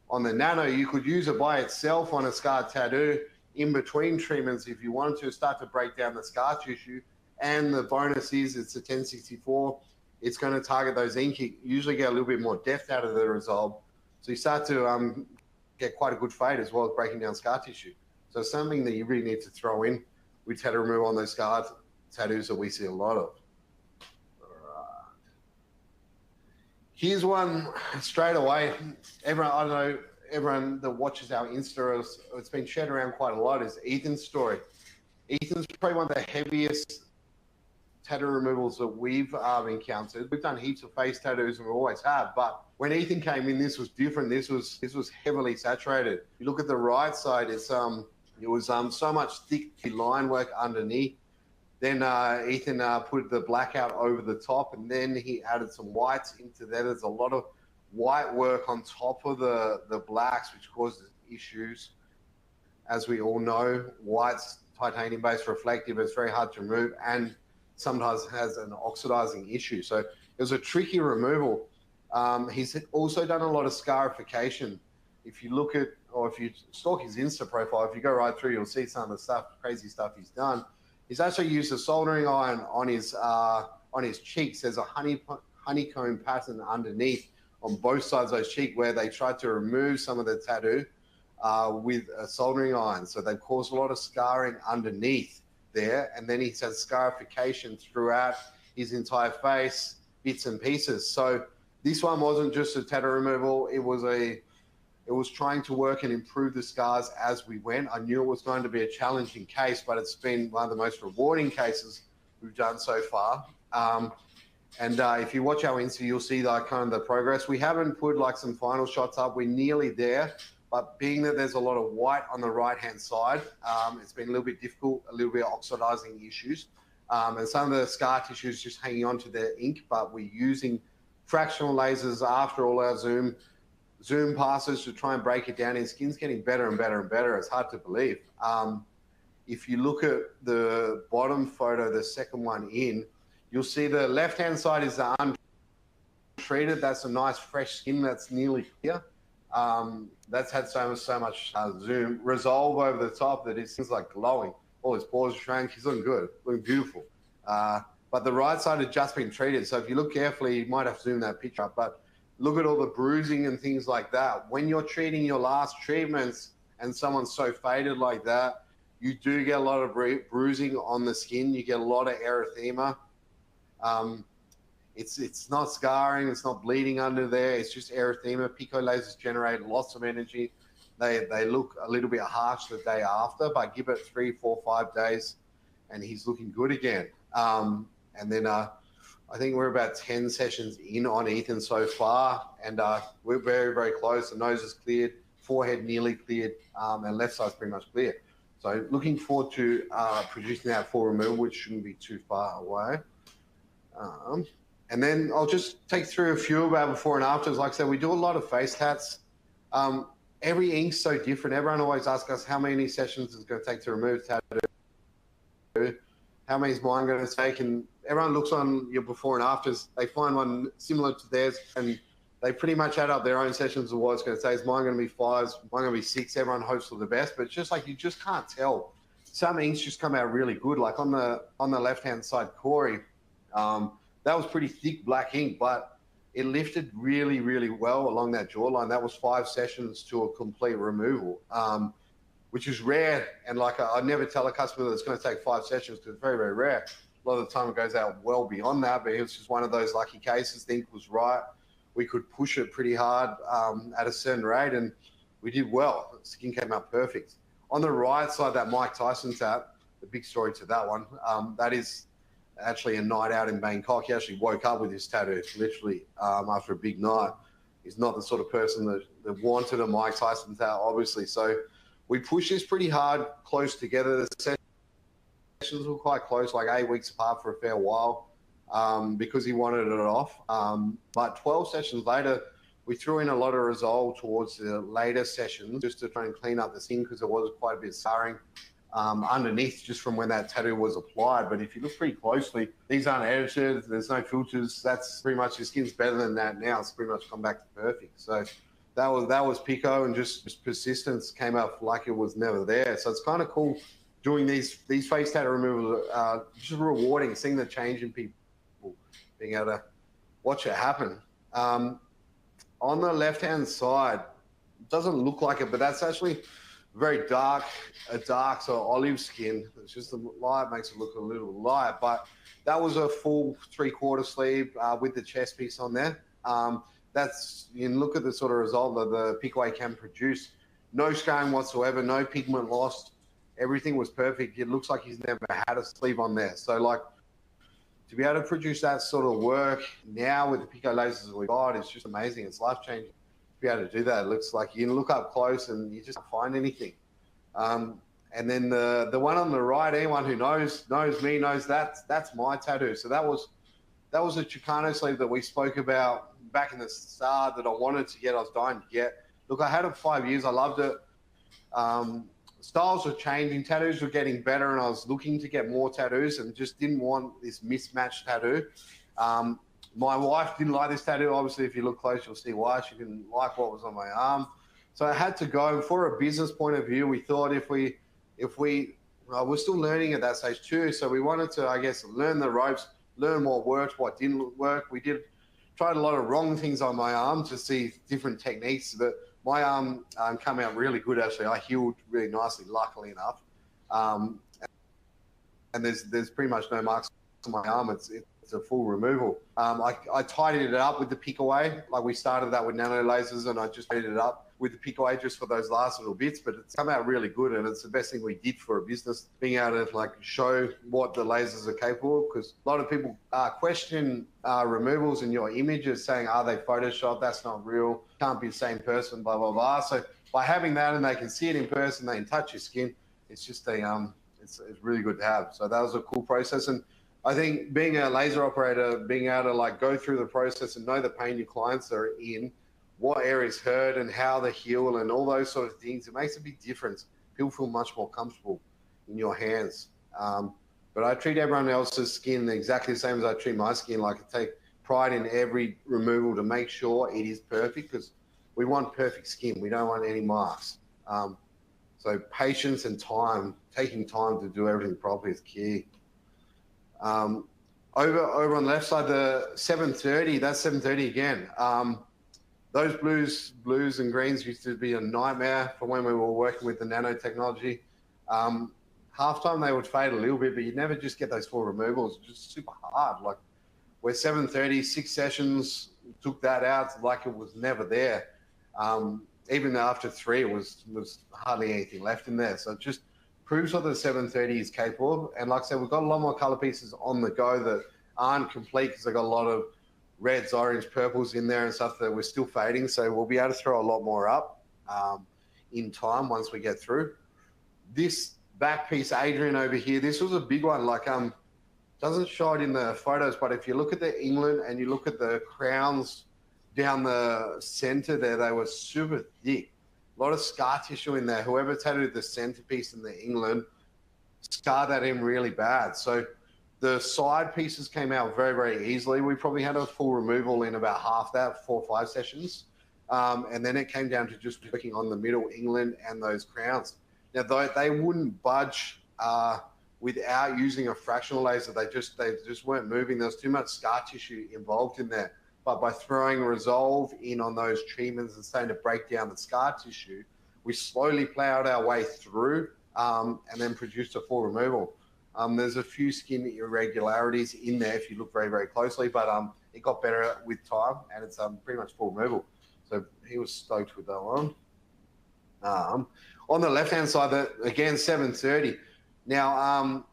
on the Nano, you could use it by itself on a scar tattoo in between treatments if you wanted to start to break down the scar tissue. And the bonus is it's a 1064. It's going to target those ink. You usually get a little bit more depth out of the Resolve. So you start to get quite a good fade as well as breaking down scar tissue. So it's something that you really need to throw in with tattoo removal on those scar tattoos that we see a lot of. All right. Here's one straight away. Everyone, I don't know, everyone that watches our Insta, it's been shared around quite a lot, is Ethan's story. Ethan's probably one of the heaviest tattoo removals that we've encountered. We've done heaps of face tattoos and we always have, but when Ethan came in, this was different. This was heavily saturated. You look at the right side, it was so much thick line work underneath. Then Ethan put the blackout over the top, and then he added some whites into there. There's a lot of white work on top of the blacks, which causes issues. As we all know, white's titanium-based reflective. It's very hard to remove and sometimes has an oxidizing issue. So it was a tricky removal. He's also done a lot of scarification. If you look at, or if you stalk his Insta profile, if you go right through, you'll see some of the crazy stuff he's done. He's actually used a soldering iron on his cheeks. There's a honeycomb pattern underneath on both sides of those cheeks where they tried to remove some of the tattoo with a soldering iron. So they've caused a lot of scarring underneath there. And then he's had scarification throughout his entire face, bits and pieces. So this one wasn't just a tattoo removal. It was trying to work and improve the scars as we went. I knew it was going to be a challenging case, but it's been one of the most rewarding cases we've done so far. And if you watch our Insta, you'll see kind of the progress. We haven't put like some final shots up. We're nearly there, but being that there's a lot of white on the right-hand side, it's been a little bit difficult, a little bit of oxidizing issues. And some of the scar tissue is just hanging on to the ink, but we're using fractional lasers after all our Zoom passes to try and break it down. His skin's getting better and better and better. It's hard to believe. If you look at the bottom photo, the second one in, you'll see the left-hand side is the untreated. That's a nice fresh skin that's nearly clear. That's had so much Zoom Resolve over the top that it's like glowing. All his pores are shrank. He's looking good, looking beautiful. But the right side had just been treated. So if you look carefully, you might have to zoom that picture up. But look at all the bruising and things like that. When you're treating your last treatments and someone's so faded like that, you do get a lot of bruising on the skin. You get a lot of erythema. It's not scarring. It's not bleeding under there. It's just erythema. Pico lasers generate lots of energy. They look a little bit harsh the day after, but give it 3, 4, 5 days and he's looking good again. And then I think we're about 10 sessions in on Ethan so far, and we're very, very close. The nose is cleared, forehead nearly cleared, and left side's pretty much clear. So looking forward to producing that full removal, which shouldn't be too far away. And then I'll just take through a few of our before and afters. Like I said, we do a lot of face tats. Every ink's so different. Everyone always asks us how many sessions it's going to take to remove tattoo. How many is mine going to take? And everyone looks on your before and afters. They find one similar to theirs, and they pretty much add up their own sessions of what it's going to take. Is mine going to be 5? Is mine going to be 6? Everyone hopes for the best, but it's just like you just can't tell. Some inks just come out really good. Like on the left-hand side, Corey, that was pretty thick black ink, but it lifted really, really well along that jawline. That was 5 sessions to a complete removal, which is rare. And like I never tell a customer that it's going to take 5 sessions because it's very, very rare. A lot of the time it goes out well beyond that, but it was just one of those lucky cases. The ink was right. We could push it pretty hard at a certain rate, and we did well. The skin came out perfect. On the right side, that Mike Tyson tat, the big story to that one, that is actually a night out in Bangkok. He actually woke up with his tattoo, literally, after a big night. He's not the sort of person that wanted a Mike Tyson tat, obviously. So we pushed this pretty hard, close together. The sessions were quite close, like 8 weeks apart for a fair while, because he wanted it off. But 12 sessions later, we threw in a lot of resolve towards the later sessions just to try and clean up the skin because there was quite a bit of scarring underneath just from when that tattoo was applied. But if you look pretty closely, these aren't edited, there's no filters. That's pretty much, your skin's better than that now. It's pretty much come back to perfect. So that was Pico, and just persistence came out like it was never there. So it's kind of cool doing these face tattoo removals, just rewarding, seeing the change in people, being able to watch it happen. On the left-hand side, it doesn't look like it, but that's actually very dark, a dark sort of olive skin. It's just the light makes it look a little light, but that was a full 3/4 sleeve with the chest piece on there. That's, you can look at the sort of result that the PicoWay can produce. No scarring whatsoever, no pigment lost. Everything was perfect. It looks like he's never had a sleeve on there. So like, to be able to produce that sort of work now with the Pico lasers that we got, it's just amazing. It's life-changing to be able to do that. It looks like you can look up close and you just can't find anything. And then the one on the right, anyone who knows me knows that's my tattoo. So that was a Chicano sleeve that we spoke about back in the start that I wanted to get, I was dying to get. Look, I had it 5 years. I loved it. Styles were changing, tattoos were getting better, and I was looking to get more tattoos and just didn't want this mismatched tattoo. My wife didn't like this tattoo. Obviously, if you look close, you'll see why. She didn't like what was on my arm. So I had to go. For a business point of view, we thought if we we're still learning at that stage too, so we wanted to, I guess, learn the ropes, learn what worked, what didn't work. We tried a lot of wrong things on my arm to see different techniques, but my arm came out really good, actually. I healed really nicely, luckily enough. And there's pretty much no marks on my arm. It's a full removal. I tidied it up with the PicoWay. Like, we started that with nano lasers, and I just tidied it up with the PicoWay just for those last little bits, but it's come out really good, and it's the best thing we did for a business, being able to like show what the lasers are capable of, because a lot of people question removals in your images, saying, are they Photoshopped? That's not real. Can't be the same person, blah, blah, blah. So by having that, and they can see it in person, they can touch your skin, it's just it's really good to have. So that was a cool process. And I think being a laser operator, being able to like go through the process and know the pain your clients are in, what areas hurt and how they heal and all those sort of things, it makes a big difference. People feel much more comfortable in your hands. But I treat everyone else's skin exactly the same as I treat my skin. Like, I take pride in every removal to make sure it is perfect, because we want perfect skin. We don't want any marks. So patience and time, taking time to do everything properly is key. Over on the left side, the 730, that's 730 again. Those blues and greens used to be a nightmare for when we were working with the nanotechnology. Half-time they would fade a little bit, but you'd never just get those full removals. It's just super hard. Like, we're 730, 6 sessions, took that out like it was never there. Even after 3, it was hardly anything left in there. So it just proves what the 730 is capable of. And like I said, we've got a lot more color pieces on the go that aren't complete, because they've got a lot of reds, orange, purples in there and stuff that we're still fading. So we'll be able to throw a lot more up in time once we get through. This back piece, Adrian over here, this was a big one. Like, doesn't show it in the photos, but if you look at the England and you look at the crowns down the center there, they were super thick. A lot of scar tissue in there. Whoever tattooed the centerpiece in the England scarred that in really bad. So the side pieces came out very, very easily. We probably had a full removal in about half that, 4 or 5 sessions. And then it came down to just working on the middle England and those crowns. Now, they wouldn't budge without using a fractional laser. They just weren't moving. There was too much scar tissue involved in there. But by throwing Resolve in on those treatments and starting to break down the scar tissue, we slowly plowed our way through and then produced a full removal. There's a few skin irregularities in there if you look very, very closely, but it got better with time, and it's pretty much full removal. So he was stoked with that one. On the left-hand side, again, 730. Now,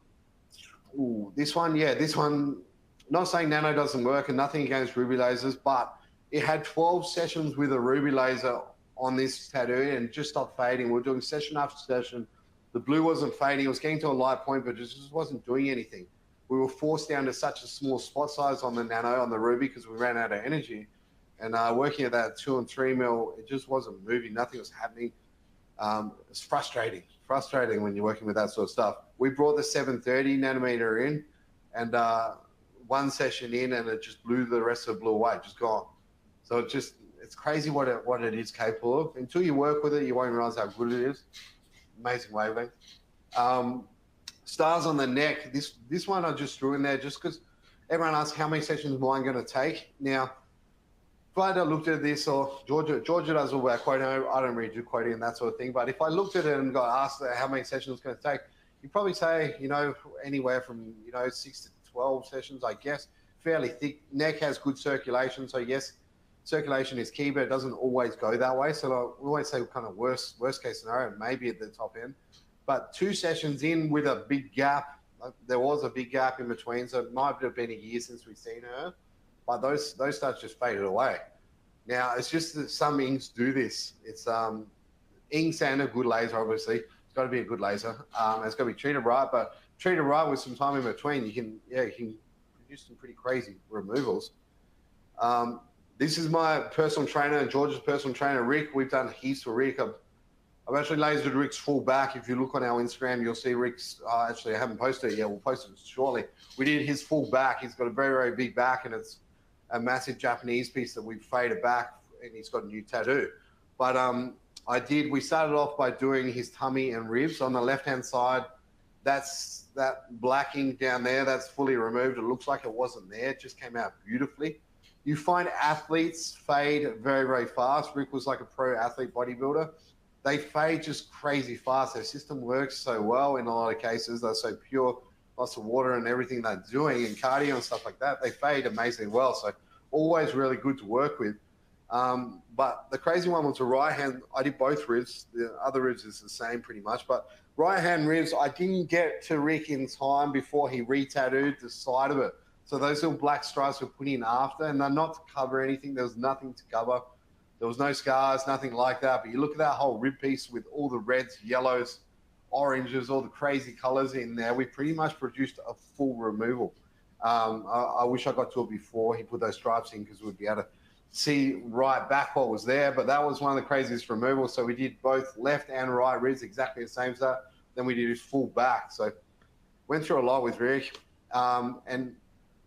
this one, not saying nano doesn't work and nothing against ruby lasers, but it had 12 sessions with a ruby laser on this tattoo and just stopped fading. We're doing session after session. The blue wasn't fading. It was getting to a light point, but just wasn't doing anything. We were forced down to such a small spot size on the nano, on the ruby, because we ran out of energy. And working at that 2 and 3 mil, it just wasn't moving. Nothing was happening. It's frustrating when you're working with that sort of stuff. We brought the 730 nanometer in, and one session in, and it just blew the rest of it blew away, just gone. So it's crazy what it is capable of. Until you work with it, you won't realize how good it is. Amazing wavelength. Stars on the neck. This one I just threw in there just because everyone asks how many sessions am I going to take. Now, if I had looked at this, or Georgia does all about quoting, I don't really do quoting and that sort of thing, but if I looked at it and got asked how many sessions it's going to take, you'd probably say, anywhere from, 6 to 12 sessions, I guess. Fairly thick. Neck has good circulation, so yes, circulation is key, but it doesn't always go that way. So we always say kind of worst case scenario, maybe at the top end. But 2 sessions in with a big gap, there was a big gap in between, so it might have been a year since we've seen her. But those stars just faded away. Now, it's just that some inks do this. It's inks and a good laser, obviously. It's got to be a good laser. It's got to be treated right, but treated right with some time in between, you can produce some pretty crazy removals. This is my personal trainer and George's personal trainer, Rick. We've done heaps for Rick. I've actually lasered Rick's full back. If you look on our Instagram, you'll see Rick's, actually I haven't posted it yet. We'll post it shortly. We did his full back. He's got a very, very big back, and it's a massive Japanese piece that we faded back, and he's got a new tattoo. But we started off by doing his tummy and ribs. On the left-hand side, that's that black ink down there, that's fully removed. It looks like it wasn't there. It just came out beautifully. You find athletes fade very, very fast. Rick was like a pro athlete bodybuilder. They fade just crazy fast. Their system works so well in a lot of cases. They're so pure, lots of water and everything they're doing and cardio and stuff like that. They fade amazingly well. So always really good to work with. But the crazy one was the right hand. I did both ribs. The other ribs is the same pretty much. But right hand ribs, I didn't get to Rick in time before he re-tattooed the side of it. So those little black stripes were put in after, and they're not to cover anything. There was nothing to cover. There was no scars, nothing like that. But you look at that whole rib piece with all the reds, yellows, oranges, all the crazy colors in there. We pretty much produced a full removal. I wish I got to it before he put those stripes in, because we'd be able to see right back what was there. But that was one of the craziest removals. So we did both left and right ribs exactly the same as that. Then we did his full back. So went through a lot with Rick. And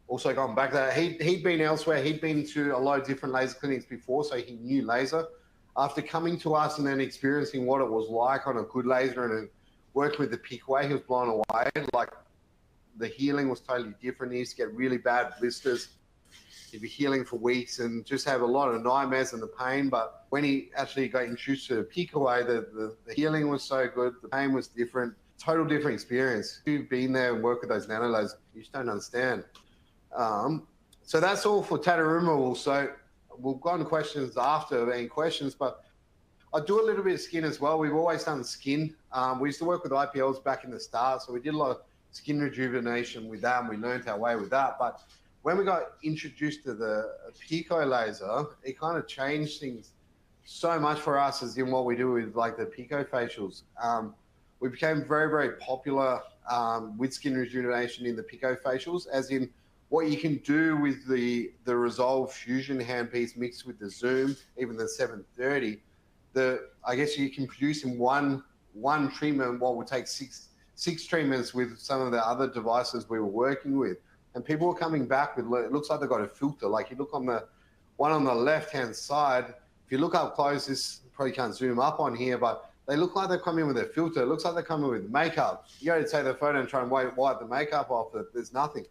also gone back there. He'd been elsewhere. He'd been to a lot of different laser clinics before, so he knew laser. After coming to us and then experiencing what it was like on a good laser and working with the PicoWay, he was blown away. Like, the healing was totally different. He used to get really bad blisters. He'd be healing for weeks and just have a lot of nightmares and the pain. But when he actually got introduced to the PicoWay, the healing was so good. The pain was different. Total different experience. If you've been there and worked with those nanolasers, you just don't understand. So that's all for tattoo removal. So we'll go on questions after any questions, but I do a little bit of skin as well. We've always done skin. We used to work with IPLs back in the start, so we did a lot of skin rejuvenation with that, and we learned our way with that. But when we got introduced to the Pico laser, it kind of changed things so much for us, as in what we do with like the Pico facials. We became very, very popular with skin rejuvenation in the Pico facials, as in what you can do with the Resolve Fusion handpiece mixed with the Zoom, even the 730. I guess you can produce in one treatment what would take six treatments with some of the other devices we were working with. And people were coming back with, it looks like they've got a filter. Like, you look on the one on the left-hand side, if you look up close, this probably can't zoom up on here, but they look like they've come in with their filter. It looks like they're coming with makeup. You go to take the photo and try and wipe the makeup off it. There's nothing.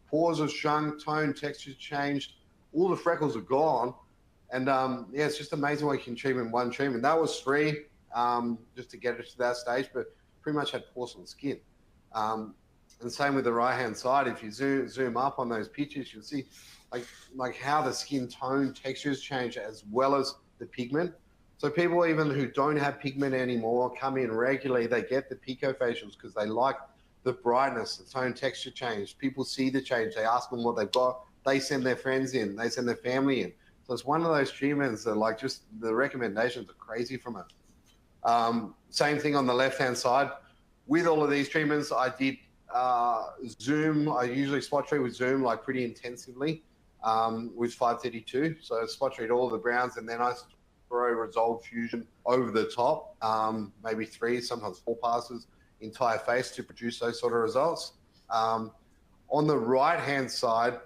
Pores have shrunk, tone, texture's changed. All the freckles are gone. And yeah, it's just amazing what you can achieve in one treatment. That was free just to get it to that stage, but pretty much had porcelain skin. And same with the right-hand side. If you zoom up on those pictures, you'll see like how the skin tone textures change as well as the pigment. So people even who don't have pigment anymore come in regularly. They get the pico facials because they like the brightness, the tone texture change. People see the change. They ask them what they've got. They send their friends in. They send their family in. So it's one of those treatments that like just the recommendations are crazy from it. Same thing on the left-hand side. With all of these treatments, I did zoom. I usually spot treat with zoom like pretty intensively with 532. So I spot treat all the browns and then I throw Resolve Fusion over the top, maybe 3, sometimes 4 passes, entire face to produce those sort of results. On the right-hand side,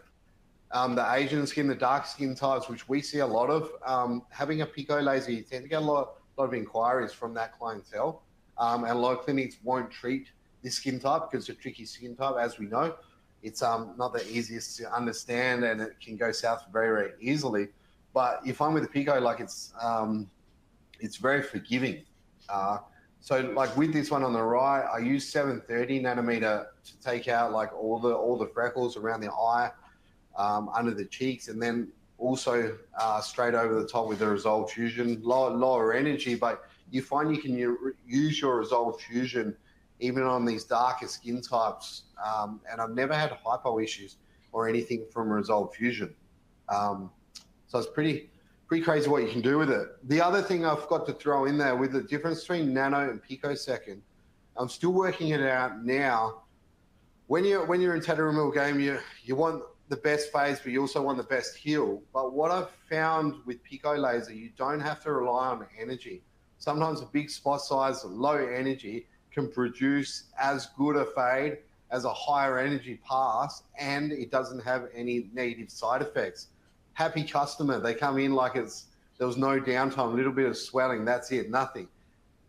the Asian skin, the dark skin types, which we see a lot of, having a pico laser, you tend to get a lot of inquiries from that clientele. And a lot of clinics won't treat this skin type because it's a tricky skin type, as we know. It's not the easiest to understand and it can go south very, very easily. But if I'm with a pico, like it's very forgiving. So like with this one on the right, I use 730 nanometer to take out like all the freckles around the eye, under the cheeks, and then also straight over the top with the Resolve Fusion, lower energy, but you find you can use your Resolve Fusion even on these darker skin types, and I've never had hypo issues or anything from Resolve Fusion. So it's pretty crazy what you can do with it. The other thing I've got to throw in there with the difference between nano and picosecond, I'm still working it out now. When you're in tattoo removal game, you want the best phase, but you also want the best heal. But what I've found with pico laser, you don't have to rely on energy. Sometimes a big spot size, low energy, can produce as good a fade as a higher energy pass, and it doesn't have any negative side effects. Happy customer, they come in like there was no downtime, a little bit of swelling, that's it, nothing.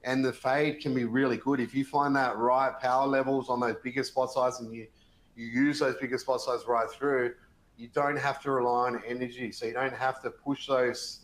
And the fade can be really good. If you find that right power levels on those bigger spot size and you use those bigger spot size right through, you don't have to rely on energy. So you don't have to push those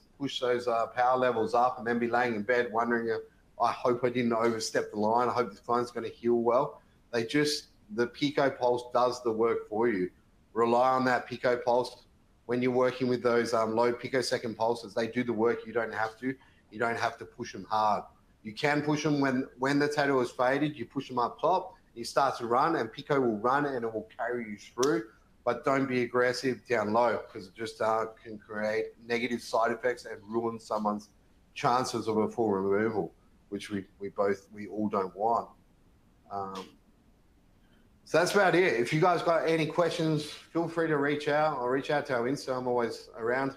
power levels up and then be laying in bed wondering, I hope I didn't overstep the line. I hope this client's going to heal well. The Pico Pulse does the work for you. Rely on that Pico Pulse. When you're working with those low picosecond pulses, they do the work. You don't have to. You don't have to push them hard. You can push them when the tattoo is faded. You push them up top. You start to run, and Pico will run, and it will carry you through. But don't be aggressive down low because it just can create negative side effects and ruin someone's chances of a full removal, which we all don't want. So that's about it. If you guys got any questions, feel free to reach out or reach out to our Insta. I'm always around.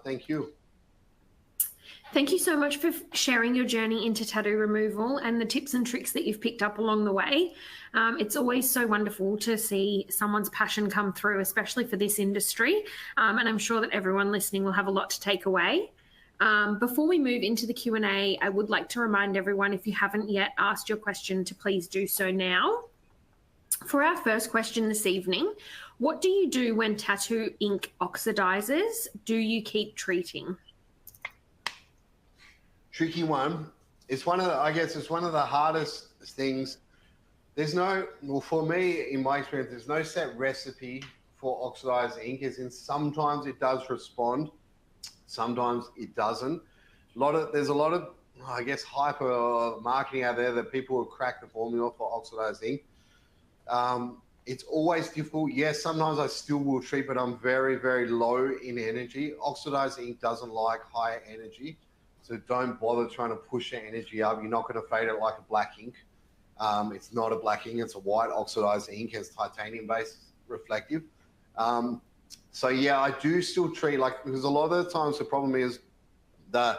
Thank you. Thank you so much for sharing your journey into tattoo removal and the tips and tricks that you've picked up along the way. It's always so wonderful to see someone's passion come through, especially for this industry. And I'm sure that everyone listening will have a lot to take away. Before we move into the Q&A, I would like to remind everyone, if you haven't yet asked your question, to please do so now. For our first question this evening, what do you do when tattoo ink oxidizes? Do you keep treating? Tricky one. It's one of the hardest things. For me, in my experience, there's no set recipe for oxidized ink, as in sometimes it does respond, sometimes it doesn't. There's a lot of, I guess, hyper marketing out there that people will crack the formula for oxidized ink. It's always difficult. Yes, sometimes I still will treat, but I'm very, very low in energy. Oxidized ink doesn't like high energy, so don't bother trying to push the energy up. You're not going to fade it like a black ink. It's not a black ink, it's a white oxidized ink, has titanium base, reflective. So yeah, I do still treat, because a lot of the times the problem is that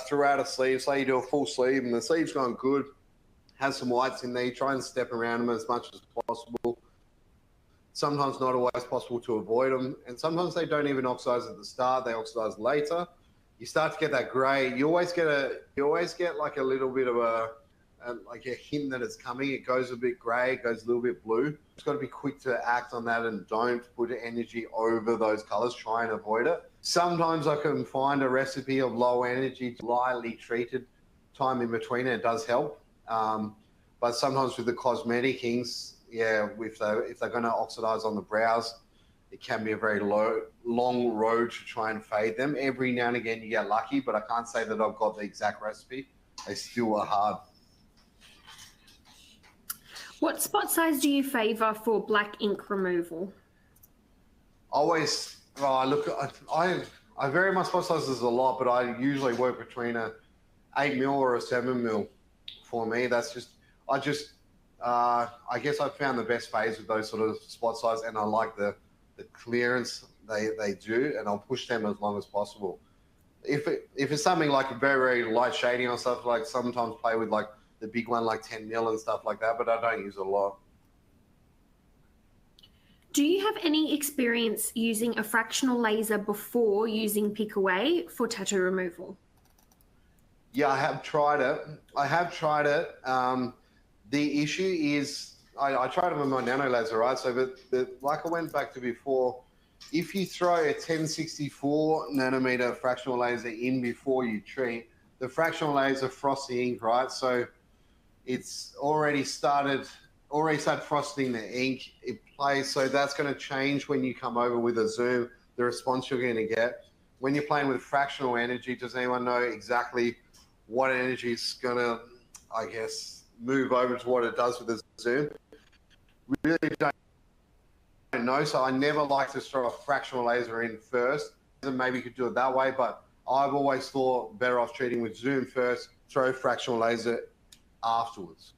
throughout a sleeve, say you do a full sleeve and the sleeve's going good, has some whites in there, you try and step around them as much as possible. Sometimes not always possible to avoid them, and sometimes they don't even oxidize at the start, they oxidize later. you start to get that grey. You always get like a little bit of like a hint that it's coming. It goes a bit grey, it goes a little bit blue. It's got to be quick to act on that and don't put energy over those colours. Try and avoid it. Sometimes I can find a recipe of low energy, lightly treated time in between, and it does help. But sometimes with the cosmetic inks, yeah, if they're going to oxidize on the brows, it can be a very long road to try and fade them. Every now and again you get lucky, but I can't say that I've got the exact recipe. They still are hard. What spot size do you favour for black ink removal? Always, I vary my spot sizes a lot, but I usually work between a 8mm or a 7mm. For me, that's just, I guess I found the best phase with those sort of spot size, and I like the clearance they do, and I'll push them as long as possible. If it's something like a very, very light shading or stuff, like sometimes play with like the big one, like 10mm and stuff like that, but I don't use it a lot. Do you have any experience using a fractional laser before using PicoWay for tattoo removal? Yeah, I have tried it. The issue is I tried it with my nano laser, right? So, like I went back to before, if you throw a 1064 nanometer fractional laser in before you treat, the fractional laser frosts the ink, right? So it's already started frosting the ink. It plays, so that's going to change when you come over with a zoom, the response you're going to get. When you're playing with fractional energy, does anyone know exactly what energy is going to, I guess, move over to what it does with the zoom? Really don't know, so I never like to throw a fractional laser in first. Maybe you could do it that way, but I've always thought better off treating with zoom first, throw fractional laser afterwards,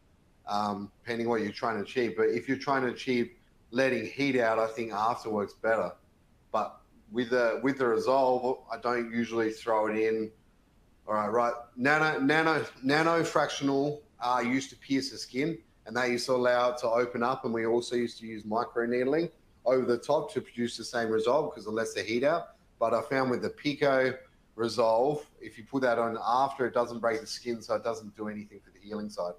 depending what you're trying to achieve. But if you're trying to achieve letting heat out, I think after works better. But with the resolve, I don't usually throw it in. All right. Nano fractional used to pierce the skin, and that used to allow it to open up. And we also used to use micro needling over the top to produce the same result because it lets the heat out. But I found with the Pico Resolve, if you put that on after, it doesn't break the skin, so it doesn't do anything for the healing side.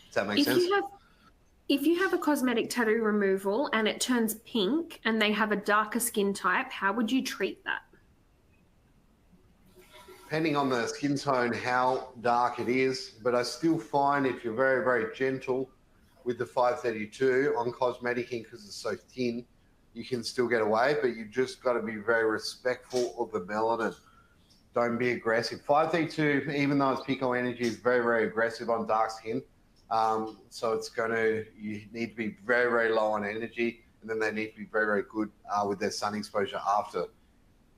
Does that make sense? If you have a cosmetic tattoo removal and it turns pink and they have a darker skin type, how would you treat that? Depending on the skin tone, how dark it is, but I still find if you're very, very gentle with the 532 on cosmetic ink because it's so thin, you can still get away, but you just got to be very respectful of the melanin. Don't be aggressive. 532, even though it's Pico energy, is very, very aggressive on dark skin. So you need to be very, very low on energy, and then they need to be very, very good with their sun exposure after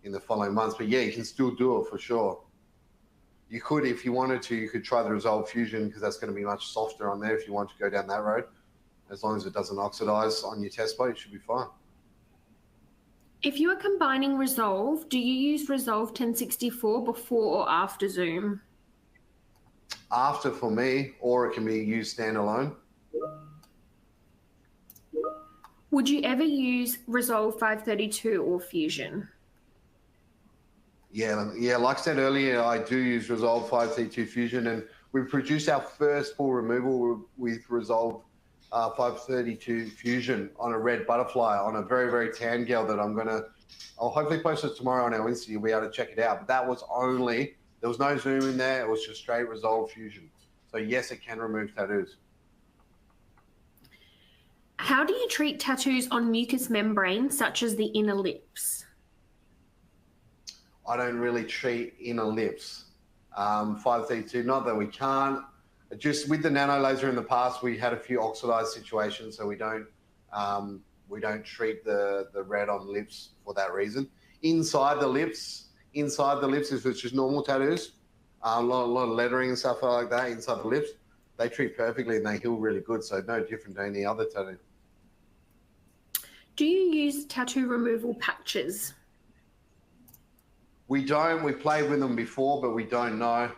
in the following months. But yeah, you can still do it for sure. You could, if you wanted to, you could try the Resolve Fusion because that's going to be much softer on there if you want to go down that road. As long as it doesn't oxidize on your test plate, it should be fine. If you are combining Resolve, do you use Resolve 1064 before or after Zoom? After for me, or it can be used standalone. Would you ever use Resolve 532 or Fusion? Yeah, like I said earlier, I do use Resolve 532 Fusion, and we produced our first full removal with Resolve 532 Fusion on a red butterfly on a very, very tan girl that I'll hopefully post it tomorrow on our Insta. You'll be able to check it out. But that was there was no zoom in there. It was just straight Resolve Fusion. So yes, it can remove tattoos. How do you treat tattoos on mucous membranes, such as the inner lips? I don't really treat inner lips. 532, not that we can't. Just with the nano laser in the past, we had a few oxidized situations, so we don't treat the red on lips for that reason. Inside the lips, if it's just normal tattoos, a lot of lettering and stuff like that inside the lips, they treat perfectly and they heal really good. So no different to any other tattoo. Do you use tattoo removal patches? We don't. We played with them before, but we don't know.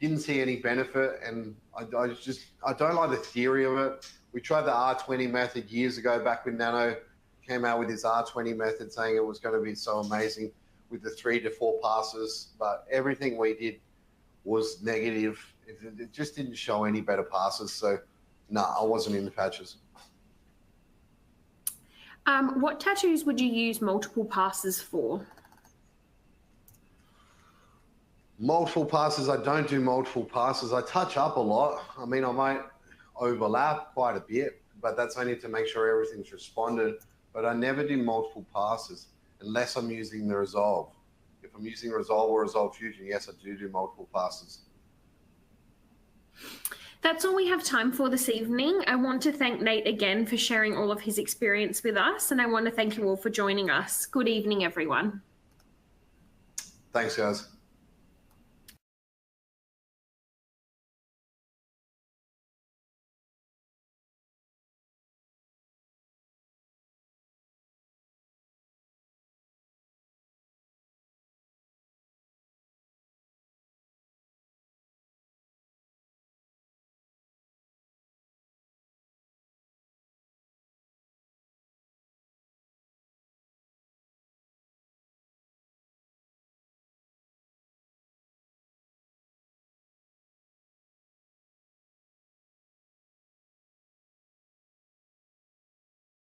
Didn't see any benefit, and I don't like the theory of it. We tried the R20 method years ago, back when Nano came out with his R20 method, saying it was going to be so amazing. with the 3 to 4 passes, but everything we did was negative. It just didn't show any better passes. So no, I wasn't in the patches. What tattoos would you use multiple passes for? Multiple passes, I don't do multiple passes. I touch up a lot. I mean, I might overlap quite a bit, but that's only to make sure everything's responded. But I never do multiple passes unless I'm using the Resolve. If I'm using Resolve or Resolve Fusion, yes, I do multiple passes. That's all we have time for this evening. I want to thank Nate again for sharing all of his experience with us, and I want to thank you all for joining us. Good evening, everyone. Thanks, guys.